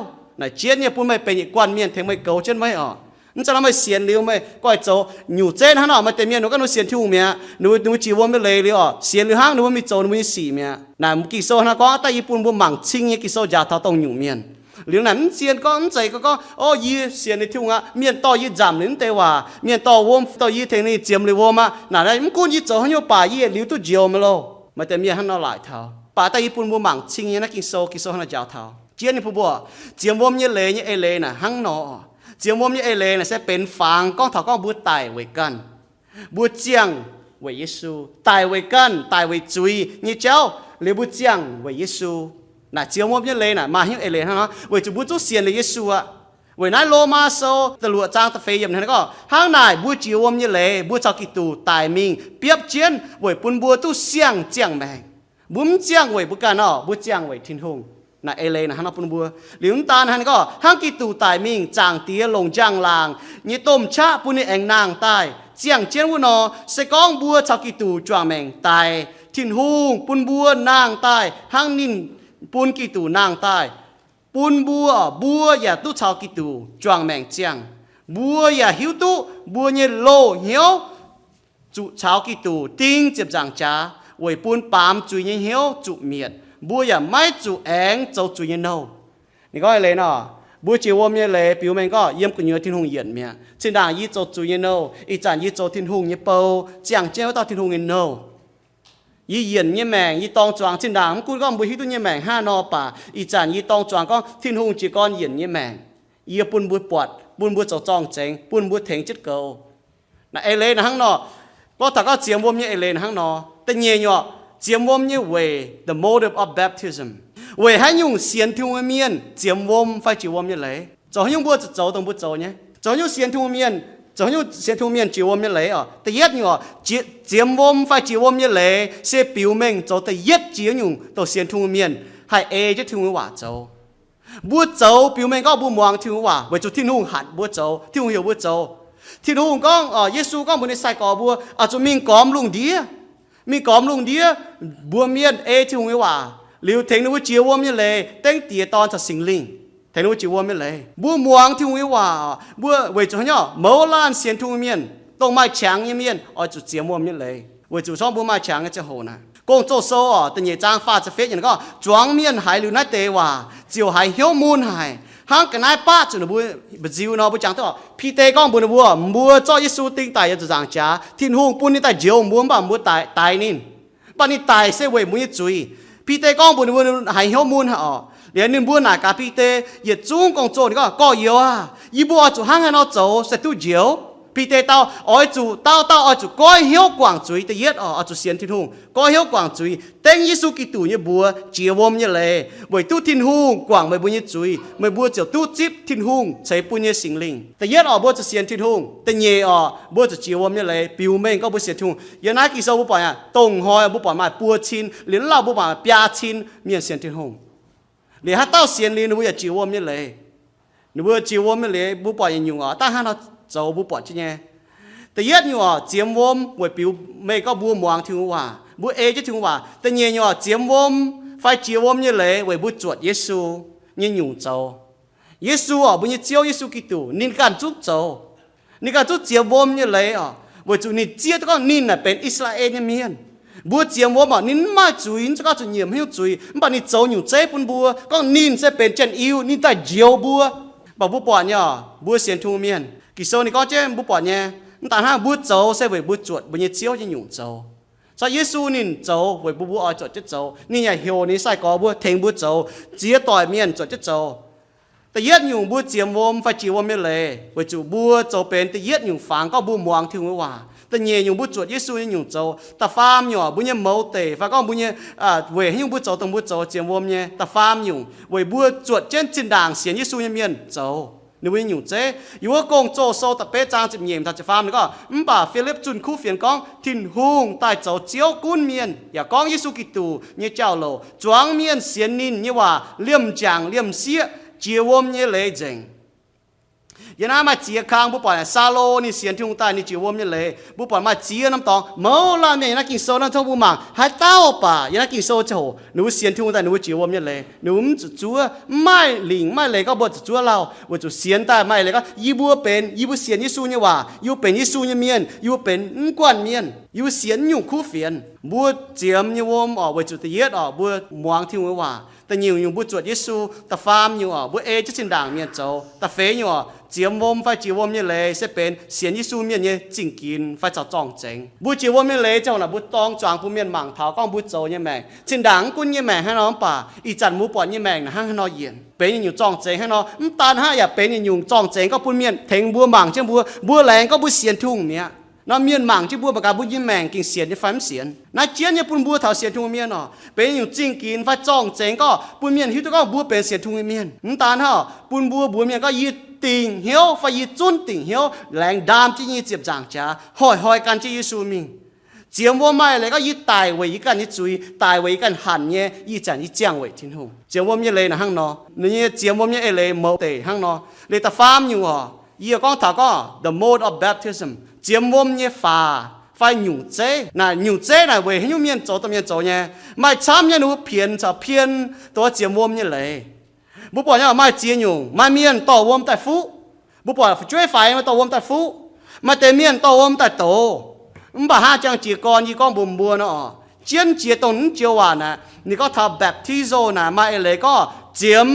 น่ะเจียนเนี่ยพูดไม่เป็นกวนเมียนเทงไม่เกาเช่นไหมอ่ะนั่นจะทำให้เสียนเลี้ยวไหมก็ไอ้โจอยู่เจนฮะเนาะมาเต็มเมียนหนูก็หนูเสียนที่หูเมียหนูจิวไม่เลยเลยอ่ะเสียนหรือห้างหนูว่ามีโจหนูมีสี่เมียน่ะกิโซนะก็แต่ญี่ปุ่นบัวหมั่งชิงเนี่ยกิโซยาเท่าต้องอยู่เมียนหรือนั้นเสียนก็ใจก็โอ้ยี่เสียนในทุ่งอ่ะเมียนต่อยี่จำนึงแต่ว่าเมียนต่อวมต่อยี่เทงนี่เจียมเลยวมอ่ะน่ะได้มันกูยี่โจหันอยู่ป่ายี่หลิวตุเจียวมาโลมาแต่เมียหันเอาหลายเท่าป่าแต่ญี่ปุ่นบัวหมั่งชิงเนี่ยนักกิโซหันเอาเจ้าเท่าเจียนนี่ผู้บัวเจียมวมยี่เลยยี่เอเลยน่ะหังนอเจียมวมยี่เอเลยน่ะใช้เป็นฟางก้องเท่าก้องบัวตายไว้กันบัวเจียงไว้เยซูตายไว้กันตายไว้จุยนี่เจ้าเลยบัวเจียงไว้เยซูน่ะเจียวมบยังเลยน่ะมาหิ้งเอเลยฮะเนาะเวจุบุจุเสียนเลยเยซูอ่ะเวนั้นโลมาโซตะลัวจางตะเฟยอย่างนั้นก็ห้างนายบุจิวมยังเลยบุเจ้ากิตูตายมิงเปียบเจียนเวปุ่นบัวตู้เสียงเจียงแมงบุ้มเจียงเวบุกันเนาะบุเจียงเวทิ้งหงน่ะเอเลยนะฮะเนาะปุ่นบัวหลิวตาลฮันก็ห้างกิตูตายมิงจางเตี้ยลงจางลางนี่ต้มชาปุ่นนี่เองนางตายเจียงเจียนวุนอเสกองบัวเจ้ากิตูจวงแมงตายทิ้งหงปุ่นบัวนางตายห้างนินปูนกิตูนางตายปูนบัวอย่าตู้ชาวกิตูจวงแมงเจียงบัวอย่าหิวตู้บัวเนี่ยโลเหี่ยว chủ cháo kỳ tù tinh chụp giảng trá với buôn bám chủ nhân hiếu chủ miệt bua ya mai chủ áng châu chủ nhân nâu你讲嘞喏不只我们嘞表面个淹个牛天空演面现在一做主人喏一站一做天空一包讲究到天空人喏一演一命一當狀現在咁講每啲都一命哈喏吧一站一當狀講天空只講演一命一半不ปวด半不做裝正半不停จิตเก่า那ไอเลนหัง喏ก็ถ้าก็เจียมวมเนี่ยไอเลนหัง喏แต่เนี่ยเนาะเจียมวมเนี่ยเว the motive of baptism为还用先听外面节目phải chịu外面来，就用不走都不走呢，就用先听外面，就用先听外面chịu外面来啊。第一呢，节目phải chịu外面来，是表明就第一只用到先听外面，係 A 就聽話走，不走表明ก็不望聽話，為咗天空行不走，天空又不走，天空講耶穌講本嚟晒個不，就明講ลงดีมี講ลงดีบัวเมียน A 聽話 liệu thằng nó chiều hôm như lệ tên tiệt to thật sinh linh thằng nó chiều hôm như lệ bữa muang thì huống hòa bữa về chỗ nhỏ mẫu lan xiên thu miên tông mai trắng như miên ở chỗ chiều hôm như lệ về chỗ xong bữa mai trắng cái hồ nè công chỗ sâu à tự nhiên trang phaจะ phết như nó choáng miên hải lưu nát tê hòa chiều hải hiếu môn hải hang cái này ba chỗ nó bữa chiều nó bữa chẳng thôi phi tê con bữa nó bữa cho Giêsu tinh tài cho giảng trả thiên hùng bún đi tại chiều muốn bảo muốn tài nín bạn đi tài sẽ về muốn chuiพี่เต้ก้องบุญหายเหี้ยวมูลฮะอ๋อเดี๋ยวนึงบุญหน้ากับพี่เต้อย่าจุ้งกองโจนี่ก็เยอะอ่ะยี่บัวจู่ห้างกันเอาโจเสร็จตู้เจียวพี่เต้เต้าอ้อยจู่เต้าอ้อยจู่ก้อยเหี้ยวกว่างจุยแต่เย็ดอ๋อจู่เสียนทิ้งหงก้อยเหี้ยวกว่างจุยเต้งยิสุกิตู่เนี่ยบัวเจียววมเนี่ยเลยบ่อยตู้ทิ้งหงกว่างไม่บุญเนี่ยจุยไม่บัวเจียวตู้จิ๊บทิ้งหงใช้ปุญเนี่ยสิงลิงแต่เย็ดอ๋อบัวจะเสียนทิ้งหงแต่เย่อ๋อบัวจะเจียววมเนี่ยเลยปิวเม่งก็บัวเสียนทิ้งหงยันนักกิโซบัวปล่อยอ่ะตรงหอยบัวปล่อยมาปัวชินเหรียญเหล้าบัวปล่อยปยาชินเมียเสียนทิ้งหงเหรียญฮัตเต้าเสียนลิงบัวจะเจียววมเนี่ยเลยบัวเจียววมเนี่ยเลยบัวปล่อยยังอยู่อ๋อตั้งห้าเราโจบัวปล่อยใช่ไหมแต่ยัดอยู่อ่ะเจียมวมไว้ปิวไม่ก็บัวมองถึงว่าบัวเอจะถึงว่าแต่เนี่ยอยู่อ่ะเจียมวมไฟเจียววมเนี่ยเลยไว้บัวจวดเยซูเนี่ยอยู่โจเยซูอ่ะบัวเนี่ยเจียวเยซูกิตูนินการจุดโจนินการจุดเจียมวมเนี่ยเลยอ่ะไว้จุดนินเจียก็นินน่ะเป็นอิสราเอลเนี่ยเมียนบัวเจียมวมอ่ะนินมาจุยจะก็จุดเหยี่ยมให้จุยมันนี่โจอยู่เจ๊ปุ่นบัวก็นินจะเป็นเจนอิวนินแต่เจียวบัวบอกบัวปอดเนี่ยบัวเสียนทูเมียนกิโซนี่ก็เจ้บัวปอดเนี่ยแต่ถ้าบุญโจใช่ไหมบุญจวดบุญเชี่ยวจะอยู่โจใช่เยซูนินโจไว้บุญอ้อยจวดจะโจนี่ใหญ่เหี่ยวนี่ใส่กอบุญเทงบุญโจเจี๊ยต่อยเมียนจวดจะโจแต่เย็ดอยู่บุญเจียมวมไฟจีวมไม่เลยไว้จู่บุญโจเป็นแต่เย็ดอยู่ฝังก็บุญมวงถึงว่าแต่เนี่ยอยู่บุญจวดเยซูนี่อยู่โจแต่ฟาร์มอยู่บุญเนี่ยเมาเตะฟ้าก็บุญเนี่ยเว้ให้อยู่บุญโจตรงบุญโจเจียมวมเนี่ยแต่ฟาร์มอยู่ไว้บุญจวดเจนจินด่างเสียนเยซูเนี่ยเมียนโจ你會用這，如果講做數特別爭接驗，就翻嚟個，唔把菲律賓庫phiền講天空帶走招官面，也講耶穌基督你教路，裝面先人你話廉講廉寫，接我們來整。ยันน่ามาเจียค้างบุปผาซาโลนี่เสียนที่หงใต้นี่จีวมนี่เลยบุปผามาเจียน้ำตองเมาละเนี่ยนักกินโซนั่นทั้งบุมังหายเต้าป่ะยันนักกินโซเจ้าหนูเสียนที่หงใต้หนูจีวมนี่เลยหนูมันจัวไม่หลิงไม่เลยก็บ่จัวเราว่าจะเสียนใต้ไม่เลยก็ยี่บัวเป็นยี่บัวเสียนยี่สู้เนี่ยว่ายี่เป็นยี่สู้เนี่ยเมียนยี่เป็นกวนเมียนยี่เสียนอยู่คู่เฟียนบัวเจียมยี่วมออกว่าจะเย็ดออกบัวมวงที่หงว่าแต่nhiềuอยู่บัวจวดเยซูแต่ฟาร์มอยู่บัวเอจะสินด่างเมียนเจ้าแต่เฟยอยู่เจียมวมไฟจีวมเนี่ยเลยจะเป็นเสียนยิสูเมียนเนี่ยจริงกินไฟจะจ้องเจงบุจีวมเนี่ยเลยเจ้าน่ะบุตองจางผู้เมียนหมั่งเท้าก้องบุโจเนี่ยแม่สินด่างกุนเนี่ยแม่ให้น้องป่าอีจันมูปอนเนี่ยแม่นะให้น้องเย็นเป็นอยู่จ้องเจงให้น้องตาห้าอย่าเป็นอยู่จ้องเจงก็ผู้เมียนเทงบัวหมั่งเจ้าบัวแรงก็บุเสียนทุ่งเนี่ยน้ำเมียนหมั่งที่บัวปากกาบุญยิ้มแมงกินเสียนที่ฟันเสียนน้าเจียนเนี่ยปุ่นบัวเท่าเสียนทุ่งเมียนเนาะเป็นอยู่จริงกินไฟจ้องเจงก็ปุ่นเมียนหิวก็บัวเป็นเสียนทุ่งเมียนตาห้าปุ่นบัวเมียนก็ยืดติ่งเหี้ยวไฟยืดจุนติ่งเหี้ยวแรงดามที่ยี่เจ็บจางจ้าหอยกันที่ยิสูมิงเจียมวัวไม่เลยก็ยืดตายไว้กันยี่จุยตายไว้กันหันเนี่ยยี่จันยี่เจียงไว้ทิ้งหงเจียมวัวเนี่ยเลยนะห้างเนาะนี่เจียมวัวเนี่ยเลยเมาเตะห้างเนาะเลยแต่ฟาร์มอยู่อ่ะยี่ก็ถาก็ the mode of baptismเจียมวัวเนี่ยฟ้าไฟหยุ่งเจ้น่ะหยุ่งเจ้น่ะเว้ยให้ยุ่งเมียนโจตัวเมียนโจเนี่ยไม่ช้ำเนี่ยหนูเพี้ยนจะเพี้ยนตัวเจียมวัวเนี่ยเลยบุปผาเนี่ยไม่เจียนอยู่ไม่เมียนต่อวมแต่ฟูบุปผาช่วยไฟมาต่อวมแต่ฟูมาเตเมียนต่อวมแต่โต bà ha chẳng chỉ con như con bùm bùa nó chiến chia tông chiều hòa nè ni có thà baptizo nè mà lấy có chiếm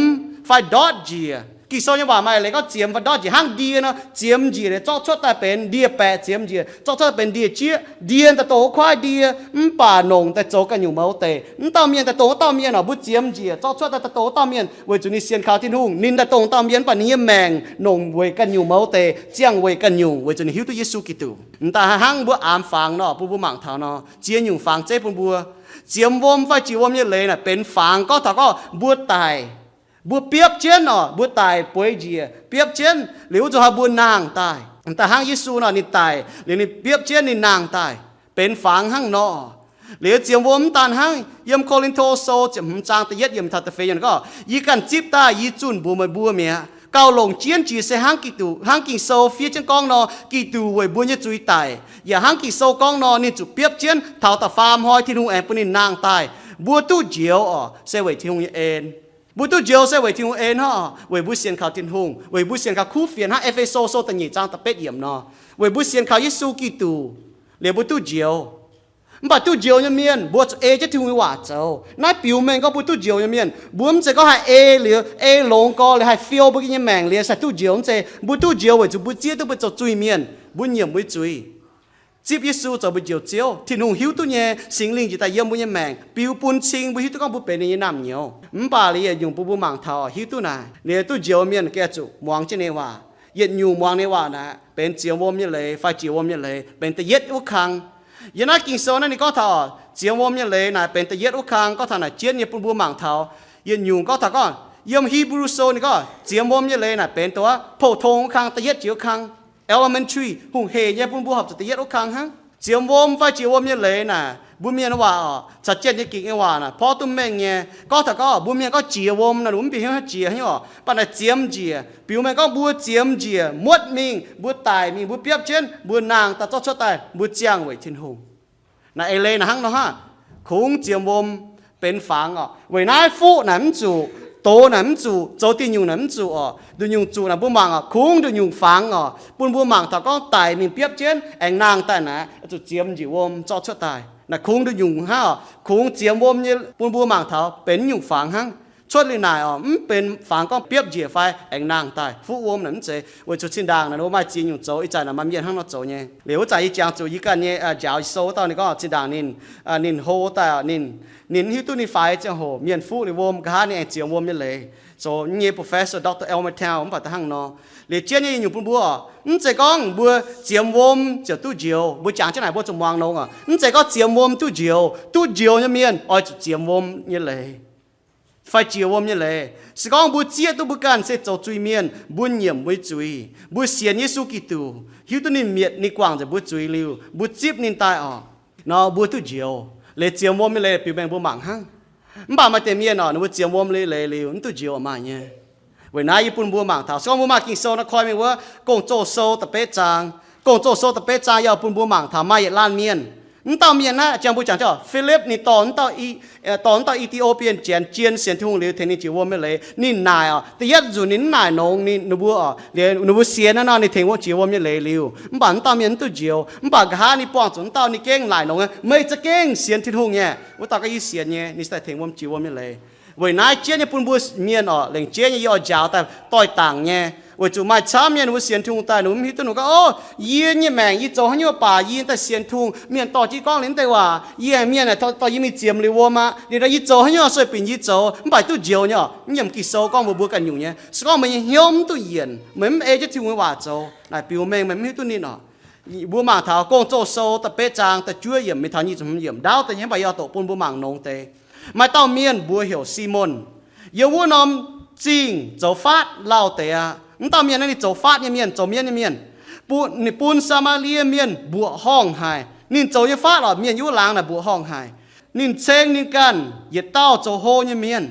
phải đót gì kỳ sau như bà mà lấy có chiếm phải đót gì hang đi nó chiếm gì để cho tại bên đi bè chiếm gì cho bên đi chia điên ta tổ khoai đi bà nông ta chỗ cái nhiều máu tệ tao miên ta tổ tao miên nó bút chiếm gì cho ta tổ tao miên với chúng ni xiên khao thiên hùng nín ta tổ tao miên bà ni mèng nông với cái nhiều máu tệ chiang với cái nhiều với chúng ni hiếu tu Giêsu Kitô ta hang bữa ám phang nó bữa mảng thảo nó chia nhiều phang chế bữa chiếm vôm phải chiếm vôm như lấy làเป็นphangก็ถ้าก็บวชตายบวชเปียบเช่นเนาะบวชตายป่วยจีเปียบเช่นหรือจะหาบวชนางตายแต่หางยิสูเนาะนี่ตายหรือนี่เปียบเช่นนี่นางตายเป็นฝางหางเนาะหรือเจียมวมตานหางยมโคลินโทโซจะหจางตะเย็ดยมทัตเฟยันก็ยีกันจิบตายีจุนบัวมาบัวเมียเกาลงเจียนจีเสหางกิตูหางกิโซฟีจังกองเนาะกิตูไว้บัวเนี่ยจุยตายอย่าหางกิโซกองเนาะนี่จุเปียบเช่นเท่าตะฟาร์มหอยที่นุ่งแอนปุ่นนี่นางตายบัวตู้เจียวอ๋อเสวยที่นุ่งเอ็นบุตรเจียวเสวยที่หงเอ็นฮะเวยบุเซียนข่าวทินหงเวยบุเซียนข่าวคู่เฟียนฮะเอฟเอโซโซตันยี่จางตะเป็ดเยี่ยมเนาะเวยบุเซียนข่าวยิสูกิตูเรียบุตรเจียวบัตรเจียวเนี่ยเมียนบัวเอจะถึงว่าเจ้านายปิวแมงก็บุตรเจียวเนี่ยเมียนบัวมันจะก็ให้เอหรือเอลงก็หรือให้ฟิลบุกินแมงเรียใส่ตู้เจียวมันจะบุตรเจียวเวยจะบุเจียต้องไปจะจุยเมียนบุญเยี่ยมบุจุยจีบยิสูจะบุเจียวเจียวที่หงหิวตัวเนี่ยสิ่งลิงจะแต่เยี่ยมบุญแมงปิวปุ่นชิงบุหิวตัวก็บุเป็นในน้ำเหนียวป่าเลย用ปูมังเท้าหิวตัวน่ะเนี่ยตัวเจียวเมียนแก่จุมองเจเนว่าเย็ดอยู่มองในว่านะเป็นเจียววมเนี่ยเลยไฟเจียววมเนี่ยเลยเป็นตะเย็ดอุคังยันนักกินโซนั่นนี่ก็ท่าเจียววมเนี่ยเลยนะเป็นตะเย็ดอุคังก็ท่าน่ะเจียนเนี่ยปูมังเท้าเย็ดอยู่ก็ท่าก็ยมฮีบรูโซนี่ก็เจียววมเนี่ยเลยนะเป็นตัวโพทงคังตะเย็ดเจียวคัง elementary หุ่งเฮเนี่ยปูหับตะเย็ดอุคังฮะเจียววมไฟเจียววมเนี่ยเลยนะบุญเมียนว่าชัดเจนจะกินว่านะพอตุ้มแม่งเนี่ยก็ถ้าก็บุญเมียก็เจียววมนะหลุมปีให้เจียให้ว่าปัญหาเจียมเจียปิวแม่ก็บัวเจียมเจียมดมิงบัวตายมิงบัวเปียบเช่นบัวนางตาจ้าชดตายบัวเจียงไว้ทิ้งหงนะเอเลนะฮังเนาะฮะคงเจียมวมเป็นฝังไว้นายฟูหนำจูโตหนำจูโจตีนยุงหนำจูดูยุงจูนะบัวมังคงดูยุงฝังปุ่นบัวมังถ้าก็ตายมิงเปียบเช่นแองนางแต่นะจุเจียมจีวมจ้าชดตายนะคงดูยุงห้าคงเจียมวมเนี่ยปุ่นบัวมังเท้าเป็นยุงฝังหังชดเลยนายเป็นฝังก็เปียบเจียไฟแองนางตายฟูวมนั่นเจว่าจุดชิ้นดังนะว่าไม่จีนยุงโจอีใจนะมันเมียนหังเราโจเนี่ยเหลียวใจอีจางจูอีกันเนี่ยจ่าวโซ่ตอนนี้ก็ชิ้นดังนินโฮแต่นินที่ตัวนี้ไฟจะโหเมียนฟูหรือวมก็หาเนี่ยเจียมวมเนี่ยเลยโซเนี่ย professor Dr. Elmer Town ผมปัดทั้งนอเลี้ยเจียนเนี่ยอยู่ปุ่นบัวจะก้องบัวเจียมวมจะตู้เจียวบัวจางจะไหนบัวจมวางลงจะก็เจียมวมตู้เจียวเนี่ยเมียนอ๋อเจียมวมเนี่ยเลยไฟเจียววมเนี่ยเลยสก้องบัวเจียตัวบุกันเสร็จจะจุยเมียนบัวเหยี่ยมบัวจุยบัวเสียนเยซูกิตูหิวตัวนี้เมียดนี่กว้างจะบัวจุยลิวบัวจิบนินตายอ๋อนอบัวตู้เจียวเลยเจียมวมเนี่ยเลยปิวแบงบัวหมังหั่งบ้ามาเต็มเมียนอ๋อนึกว่าเจียมวมเลยลิวนี่ตู้เจียวมาเนี่ยเวลาญี่ปุ่นบัวหมังเท้าสก้องบัวมากินโซนะคอยมีว่ากงโจโซตะเป๊ะจางกงโจโซตะเป๊ะจางยาวปุ่นบัวหมังเท้ามาเยล้านเมียนนี่ตอนเมียนนะจังผู้จังเจ้าฟิลิปนี่ตอนต่ออีธิโอเปียนเจียนเสียนทุ่งเลี้ยวเทนิจิวไม่เลยนี่นายแต่ยัดอยู่นี่นายน้องนี่นบัวเลี้ยนบัวเสียนนั่นนี่เทงว่าจิวไม่เลยเลี้ยวมันบ้านตอนเมียนตัวเจียวมันบ้านกะฮานี่ป้องจนตอนนี่เก่งหลายน้องไม่จะเก่งเสียนที่ทุ่งเนี่ยว่าตอนก็ยี่เสียนเนี่ยนี่ใส่เทงว่าจิวไม่เลยเว้ยนายเจียนเนี่ยปุ่นบัวเมียนเหล่งเจียนย่อเจ้าแต่ต่อยต่างเนี่ยว่าจู่มาช้าเมียนว่าเสียนทุ่งตายหนูมีตัวหนูก็โอ้ยีนเนี่ยแมงยีโจให้เนี่ยป่ายีนแต่เสียนทุ่งเมียนต่อจีก้องเล่นแต่ว่ายีเมียนเนี่ยต่อยีมีเจียมเลยว่ามาเดี๋ยวยีโจให้เนี่ยสวยเป็นยีโจมันไปตู้เจียวเนี่ยนี่ยังกิโซก้องบัวกันอยู่เนี่ยสก้องมันเหี้ยมตู้เย็นเหมือนเอจะทิ้งไว้ว่าโจนายปิวแมงมันไม่ตัวนี้เนาะบัวหมางเท้ากงโจโซแต่เป๊ะจางแต่ช่วยเยี่ยมไม่ทันยี่จมเยี่ยมดาวแต่ยังไปยอตกปุ่นบัวหมางนงเตไม่ต้องเมียนบัวเหี่ยวซีมอนเยาวัวนอมจริงเจ้าฟาดเล่าแต่มันต้องเมียนนั่นนี่เจ้าฟาดเนี่ยเมียนเจ้าเมียนเนี่ยเมียนปูนซามาเลียเมียนบัวห้องหายนินเจ้าเยาฟาดหรอเมียนยุ่หลังน่ะบัวห้องหายนินเชงนินกันเหยียดเต้าเจ้าโฮเนี่ยเมียน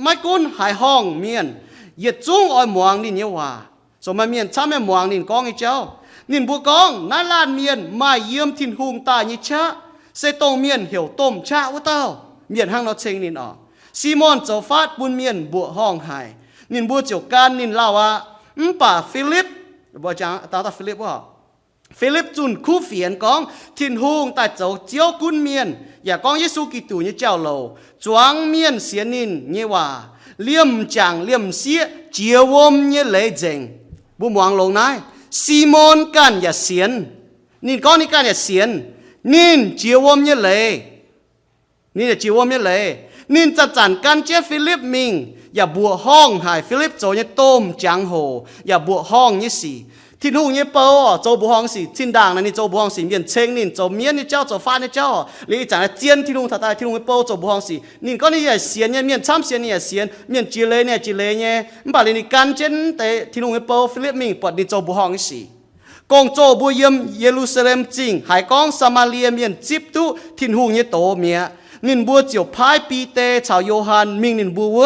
ไม่กุ้นหายห้องเมียนเหยียดจุ้งอ้อยหมวงนี่เนี่ยว่าสมัยเมียนช้าแม่หมวงนินกองไอ้เจ้านินบัวกองนั่นลานเมียนมาเยี่ยมทินหุงตายิ่ชะเสตงเมียนเหี่ยวต้มชะวะเต้าเมียนห้างเราเชงนินออกซีมอนเจ้าฟาดบุญเมียนบัวห้องหายนินบัวเจียวการนินเล่าว่าป่าฟิลิปบัวจางตาฟิลิปว่า ฟิลิปจุนคู่เฟียนกองทินฮงแต่เจ้าเจียวกุนเมียนอย่ากองเยซูกิตูเนี่ยเจ้าโลจวงเมียนเสียนินเนี่ยว่าเลี่ยมจางเลี่ยมเสียเจียวมเนี่ยเลยเจงบุมวางลงนายซีโมนกันอย่าเสียนนินก้อนนี่กันอย่าเสียนนินเจียวมเนี่ยเลยนี่เนี่ยเจียวมเนี่ยเลยนินจะจันกันเจ้าฟิลิปมิงอย่าบัวห้องหายฟิลิปโจเนี่ยต้มจังโหอย่าบัวห้องเนี่ยสิทินหูเนี่ยเปล่าโจบัวห้องสิทินด่างนั่นนี่โจบัวห้องสิเมียนเชงนินโจเมียนนี่เจ้าโจฟ้านี่เจ้าหรือจังเจียนทินหูถ้าตายทินหูเปล่าโจบัวห้องสินินก็นี่อย่าเสียนเนี่ยเมียนช้ำเสียนเนี่ยเสียนเมียนจีเลเนี่ยจีเลเนี่ยมันบาลีนี่กันเจนแต่ทินหูเปล่าฟิลิปมิงปวดนี่โจบัวห้องสิกองโจบัวเยี่ยมเยรูซาเล็มจริงหายกองสมาเลียเมียนจิบตุทินหูเนี่ยโตเมียนินบัวเจียวพายปีเตชาวโยฮันมิงนินบัว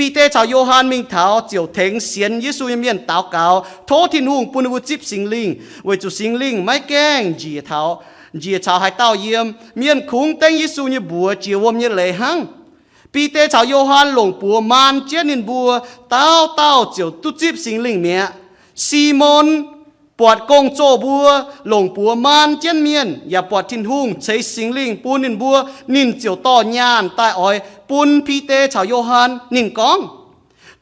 ปีเตชาวโยฮันมิงเท้าเจียวเถงเสียนเยซูเมียนตาวเก่าโททินหุงปุนบุจิบสิงลิงไว้จุสิงลิงไม่แกล้งจีเท้าจีชาวให้เต้าเยี่ยมเมียนคุงเต็งเยซูเนี่ยบัวเจียววมเนี่ยเลยหังปีเตชาวโยฮันหลงปัวมานเจนินบัวเต้าเจียวตุจิบสิงลิงเมียซีมอนปวดกงโจบัวหลงปัวมานเจนเมียนอย่าปวดทินหุงใช้สิงลิงปูนินบัวนินเจียวต่อยานใต้อ้อยปุนพีเตชาวโยฮันนินกอง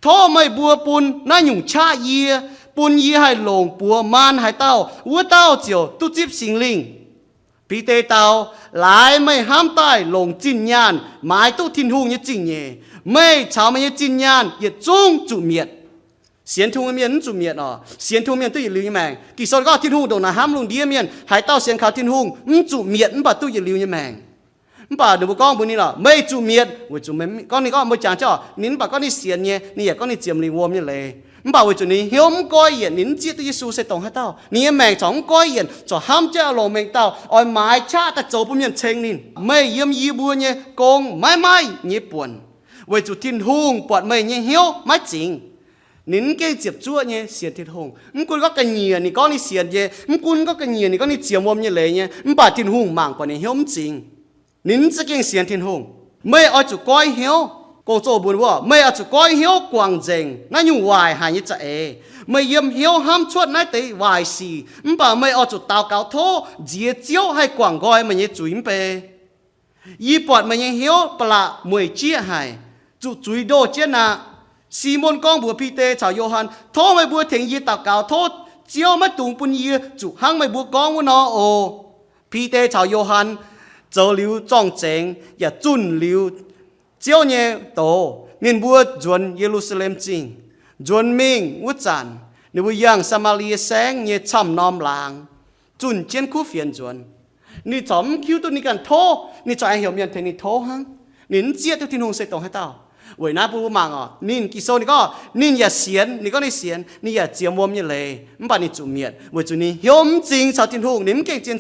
ท่อไม่บัวปุนน่าหยุ่งชาเยียปุนเยียให้หลงปัวมานให้เต้าวัวเต้าเจียวตุจิบสิงลิงพีเตเต้าหลายไม่ห้ามใต้หลงจินยานหมายตุทินหุงยี่จิงเย่ไม่ชาวไม่จินยานอย่าจ้งจุเมียดเสียนทุ่งเมียนจุเมียนอ๋อเสียนทุ่งเมียนตู้อย่าลืมแมงกี่โซนก็ทินหุงโดนนะห้ามลงเดียเมียนหายเต้าเสียนขาวทินหุงจุเมียนบ่ตู้อย่าลืมแมงbà đừng có con bữa nay là mấy chủ miệt, với chủ mấy con này con mới chẳng cho, nín bà con đi xiên nhé, nín con đi chiếm đi vuông như lệ, bà với chủ này hiếu coi hiện nín chia tới Giêsu sẽ tổng hết tao, nín mẹ chóng coi hiện, cho ham chơi lồng mình tao, oi mái cha ta châu bún miền chênh nín, mấy yếm yí bùa nhé, con mãi nhé buồn, với chủ thiên hùng bọn mấy nhé hiếu mãi chính. Nín cái chiếc chúa nhé xiên thiên hùng, con có cái nhìa này con đi xiên nhé, con có cái nhìa này con đi chiếm vuông như lệ nhé, bà thiên hùng mạng bọn này hiếu chính. Nín sẽ kinh xiên thiên hùng mấy ở chủ coi hiếu cô chỗ buồn vợ mấy ở chủ coi hiếu quảng dành nó nhung hoài hài như chạy mấy yếm hiếu ham chuột nãy tới hoài xì bà mấy ở chủ tàu cáo thô dìa chiếu hay quảng gọi mà như chuối bê y bọt mà như hiếu bà lạ mười chia hài chủ chuối đồ chết nà Simon con bùa Peter chào Johan thô mấy bùa thỉnh y tàu cáo thô chiếu mất tùng bùn y chủ hăng mấy bùa con của nó ồ Peter chào Johan châu liu trọng tránh, ya chun liu, chiếu nhẹ tổ, nên bua chuẩn Jerusalem chính, chuẩn mình út chán, nếu bua yang Samaria sáng nhẹ chăm nom làng, chun trên khu phiền chuẩn, nếu chấm kêu tôi ní cần thô, nếu cho anh hiểu miền thế ní thô hăng, nín chia theo thiên hùng sẽ tổng hết tao, vậy na bua mang à, nín kỳ sâu ní có, nín ya xiên, ní có ní xiên, ní ya chiêm mồm như lệ, bà ní chủ miệt, vậy chủ ní hiểu chính sao thiên hùng, nín cái trên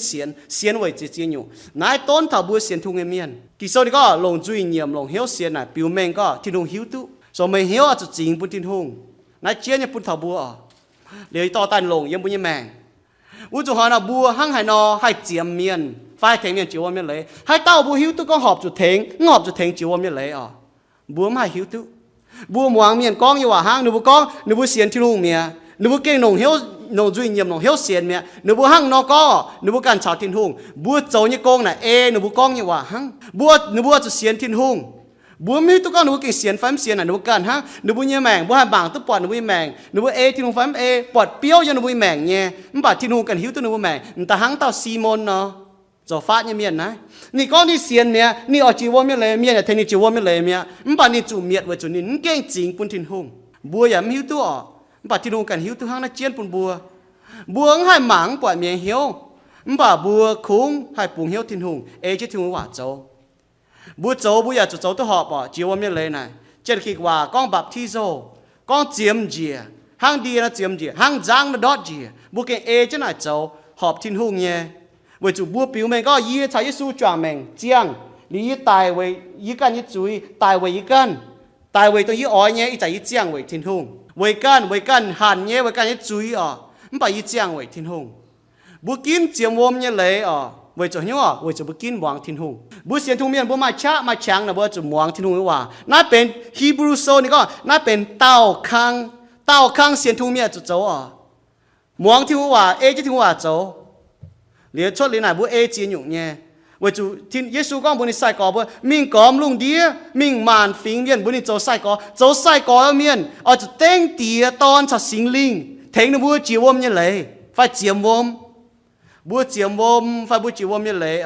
xiên vậy chỉ chiên nhủ, nãy tôn thảo bua xiên thùng em miền, kỳ sâu ní có lồng duy nhiệm lồng hiểu xiên này, biểu mình có thiên hùng hiểu tu, rồi mình hiểu chủ chính bua thiên hùng, nãy chia như bua thảo bua, để to tan lồng yếm bua như mèn, bua chủ họ là bua hăng hải nò hải chiêm miền, phải thành miền chiều miền lệ, hải tao bua hiểu tu có họp chủ thèn chiều miền lệ à. Bùa mai hiếu tu, bùa muang miền con như hòa hang, nếu bùa con, nếu bùa xiên thiên hùng mía, nếu bùa kinh nồng hiếu nồng duy nhiệm nồng hiếu xiên mía, nếu bùa hang nó có, nếu bùa can chào thiên hùng, bùa châu như con này, nếu bùa con như hòa hang, nếu bùa cho xiên thiên hùng, bùa mi tu con nếu bùa kinh xiên phám xiên này, nếu bùa can hang, nếu bùa như mèng, bùa hai bảng tu bọt nếu bùa mèng, nếu bùa thiên hùng phám bọt piao cho nếu bùa mèng nhé, bà thiên hùng cần hiếu tu nếu bùa mèng, ta hang tao Simon nó. Giờ phát như miền này, nị con đi xiên mía, nị ở chiều miền lệ miền là thế nị chiều miền lệ mía, bà nị chủ miệt với chủ nị kinh chính bún thiên hùng, bùa yếm hiếu tu ở, bà thiên hùng cần hiếu tu hang nó chiên bún bùa hai mảng bọt miền hiếu, bà bùa khung hai bùn hiếu thiên hùng, chứ thiên hùng hòa châu, bùa giờ châu tu họp ở chiều miền lệ này, trên khi hòa con bạp thi dô, con chiếm dìa, hang đi nó chiếm dìa, hang giang nó đót dìa, bùa kinh chứ này châu họp thiên hùng nhé. Với chủ bùa biểu mình có yê trái Giêsu chọn mình chiang lý tài với yê can yê chuối tài với yê can tài với tôi yê ói nhé yê trái yê chiang với thiên hùng với can hàn nhé với can yê chuối bà yê chiang với thiên hùng bùa kín chiếm vôm nhé lấy với chủ nhớ với chủ bùa kín muang thiên hùng bùa xiên thùng miền bùa mai chang là bùa chủ muang thiên hùng hòa nãyเป็น Hebrew soนี่ก็นãyเป็นเต้าคังเสียนthùng miền chủ châu muang thiên hùng hòa chứ thiên hùng hòa châu liền chốt liền này bữa chia nhung nhé với chủ thiên Giêsu con bữa sai có bữa mình có lung đĩa mình màn phím miền bữa chỗ sai có miền ở chỗ tên tía ton cho sinh linh thấy nó bữa chiều hôm như lệ phải chiều hôm bữa chiều hôm phải bữa chiều hôm như lệ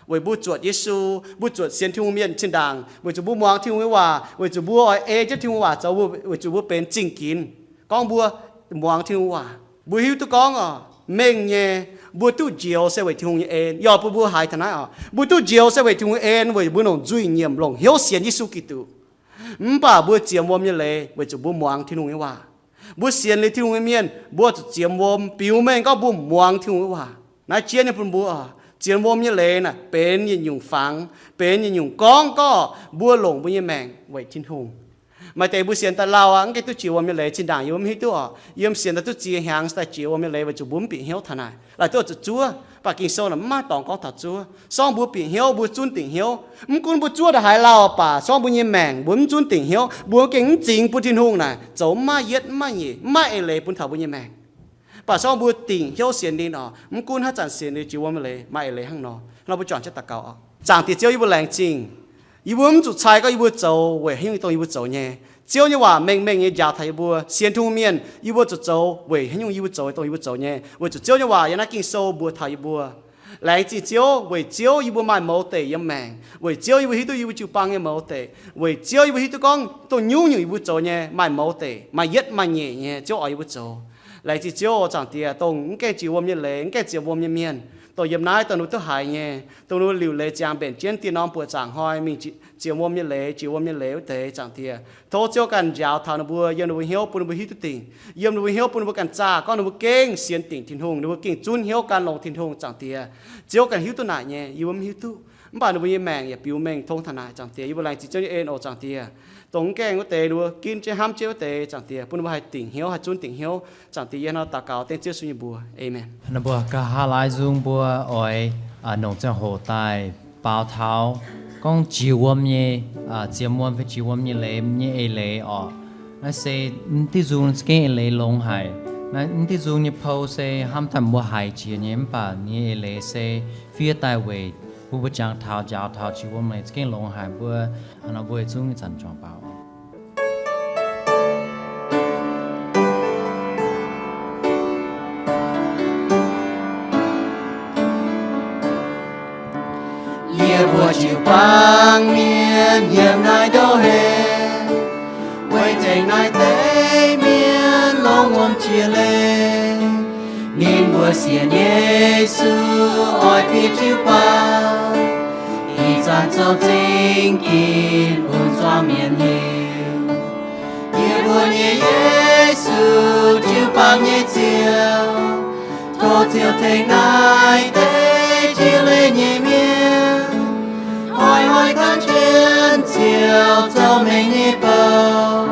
với bữa chuột Giêsu bữa chuột xiên thiên miền trên đàng với chủ bữa muang thiên hòa với chủ bữa chứ thiên hòa cháu với chủ bữa bên chính kín con bữa muang thiên hòa bữa hiếu tôi con mình nhé bữa tu chiều sẽ về thiên yên giờ bữa hai thằng này bữa tu chiều sẽ về thiên yên với bữa nông duy nhiệm lòng hiếu xiên Giêsu Kitô bà bữa chiều hôm như lệ với chủ bữa muang thiên hòa bữa xiên lên thiên miền bữa chiều hôm biểu mình có bữa muang thiên hòa nãy chia như bữa chiều hôm như lệ nè bên như nhung phẳng bên như nhung con có bữa lồng bữa như mèn vậy thiên hùng mà tại bữa xiên ta lao anh cái tu chiều hôm như lệ trên đàng yếm hít tu yếm xiên ta tu chiều hàng ta chiều hôm như lệ với chủ bốn bị hiếu thằng này lại tu chúa bà kinh sâu là má tòng có thật chúa xong bữa bị hiếu bữa chun tỉnh hiếu cũng bữa chúa đã hại lao bà xong bữa như mèn bữa chun tỉnh hiếu bữa kính chính bữa thiên hùng này cháu má yết má nhỉ má lệ bữa thảo bữa như mèn bà xong bữa tỉnh hiếu xiên đi nọ cũng hát chẳng xiên đi chiều hôm như lệ má lệ hăng nọ nó bữa chọn cho ta cầu chẳng thì chiều bữa lành chính bữa chủ trái có bữa cháu về hiếu tôi bữa cháu nhé chiều nhưว่าmình như giáo thầy bữa xiên thu miền bữa chủ cháu về hiếu bữa cháu tôi bữa cháu nhé bữa chủ chiều nhưว่าyana kinh sâu bữa thầy bữa lại chỉ chiều về chiều bữa mai mẫu tệ yếm mèn về chiều bữa hít tôi bữa chịu băng yếm mẫu tệ về chiều bữa hít tôi con tôi nhú như bữa cháu nhé mai mẫu tệ mai yết mai nhẹ nhé chiều ở bữa cháu lại chỉ chiều chẳng tiệt tông cái chiều hôm như lễ cái chiều hôm như miền tôi yếm nái tôi nuôi tôi hại nhé tôi nuôi liều lệ chàng bền chiến tiền non bữa chẳng hoi mình chiều hôm như lễ chiều hôm như lễ thế chẳng tiệt thô chiều cần giáo thảo nó bữa yếm nó bữa hiếu bữa hít tôi tỉnh yếm nó bữa hiếu bữa cần cha con nó bữa kinh xiên tỉnh thiên hùng nó bữa kinh chun hiếu can lòng thiên hùng chẳng tiệt chiều cần hiếu tôi nại nhé yếm hiếu tôi bà nó bữa yếm mèn biểu mình thông thằng này chẳng tiệt yếm lại chỉ cho yên chẳng tiệt tổng keng có tệ đua kinh chế ham chế tệ chẳng tiệt bữa hai tỉnh hiếu hai chun tỉnh hiếu chẳng tiệt nó tạ cáo tên chiếu suy bùa amen nó bùa cả hai lại dùng bùa ỏi nông dân hồ tài bao tháo con chiều hôm nhé chiều hôm phải chiều hôm nhé lễ nhé lễ nó sẽ tí dùng cái lễ long hải nó tí dùng như phâu sẽ ham thầm bùa hải chia nhé bà nhé lễ sẽ phía tai về bùa chẳng tháo giáo tháo chiều hôm này cái long hải bùa nó bùa dùng cái chọn bảo bùa chiều băng miền yếm nai đâu hết quay thành nai tế miền long ôm chia lên nhìn bùa xiên Giêsu oi biết chiều băng y gian châu chính kín buồn xoa miền hiu yếm bùa nhé Giêsu chiều băng nhé chiều thô chiều thành nai tế chiều lên nhé miền hỏi con chuyên chiều cho mình nhịp bầu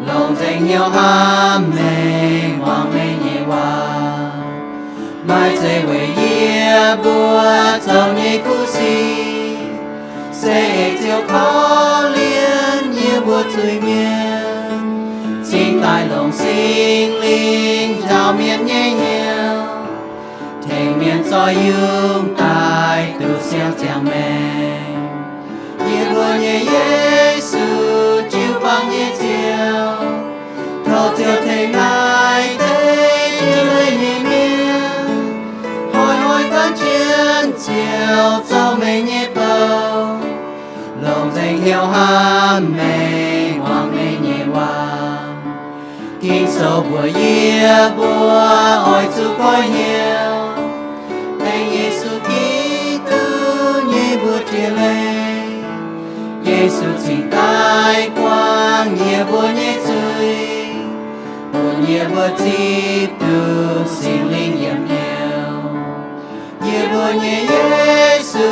lòng dành nhiều ham mình hoàng mình nhẹ hòa mai chơi về yê bùa cho nhị cú si sẽ chiều khó liên như bùa chơi miên chính tại lòng sinh linh chào miên nhẹ nhiều thành miên cho dương tài từ xem chàng mẹ bùa nhé Giêsu chiều băng nhé chiều thâu chiều thành nai thế chiều lên nhé miên hỏi con chuyên chiều cho mình nhé bầu lòng dành hiếu ham mình hoàng mình nhé hoàng kinh sâu bùa yê bùa ôi chú coi nhiều thành Giêsu Kitô như bùa chia lên Giêsu chính tai quang nhẹ bùa nhẹ chơi bùa nhẹ bùa tiếp từ sinh linh yếm nhiều nhẹ bùa nhẹ Giêsu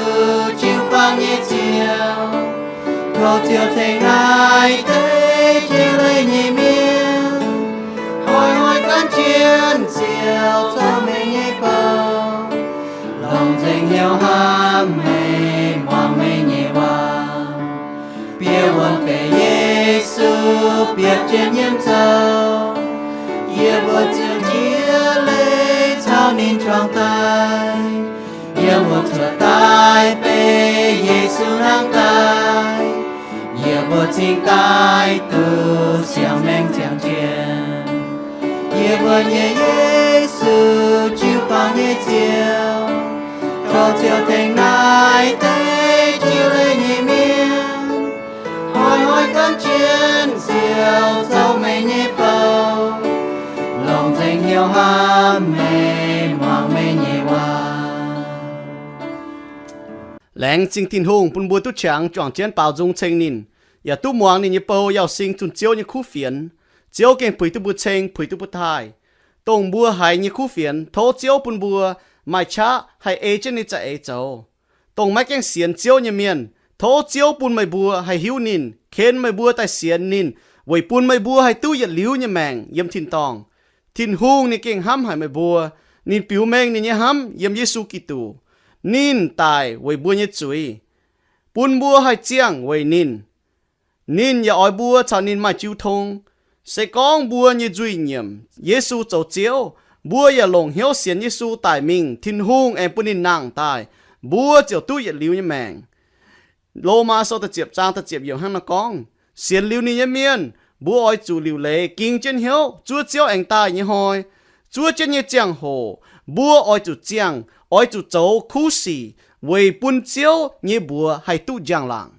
chiều băng nhẹ chiều thâu chiều thành nai thế chiều lên nhẹ miên hỏi con chuyên chiều cho mình nhẹ bầu lòng dành hiếu ham mình hoàng mình nhẹ hoàng biết ơn về Giêsu biết trên nhiễm sâu yêu bữa chiều chia lệ trao nên trong tay yêu một thừa tai bê Giêsu nang tai yêu một chính tai tu xiao men xiang chiên yêu một nhẹ Giêsu chịu bao nhẹ chiều cho chiều thành nai tế chiều lên nhẹ miên hỏi cơn chiến siêu sâu mây nhẹ bầu lòng thành hiếu ham mê hoàng mê nhẹ hoa lãng chính tin hùng bún bùa tu chẳng chọn chiến bảo dung chen nín ya tu muang nín bầu yao sinh chun chiếu như khu phiền chiếu keng pui tu bu chen pui tu bu thai tông bùa hai như khu phiền thô chiếu bún bùa mai cha hai ê chân ní cha ê châu tông mai keng xiên chiếu như miền thô chiếu bún mai bùa hai hiu nín khen mai bùa tai xiên nín vậy bún mai bùa hai tu yết liu như mèng yếm tin tòng tin hùng ní keng ham hai mai bùa nín piu mèng nín như ham yếm Giêsu Kitô nín tài với bùa như chuối bún bùa hai chiang với nín ya oi bùa chào nín mai chiu thông sẽ con bùa như duy nhiệm Giêsu châu chiếu bùa ya lồng hiếu xiên Giêsu tài mình thiên hung em bún nín nàng tài bùa chiều tu yết liu như mèng lô ma sau ta chiệp trang ta chiệp nhiều hăng nó con xiên liu nín như miên bùa oi chủ liu lệ kinh chân hiếu chúa chiếu anh tài như hồi chúa chân như chiang hồ bùa oi chủ chiang oi chủ châu khu sĩ vì bún chiếu như bùa hay tu giang làng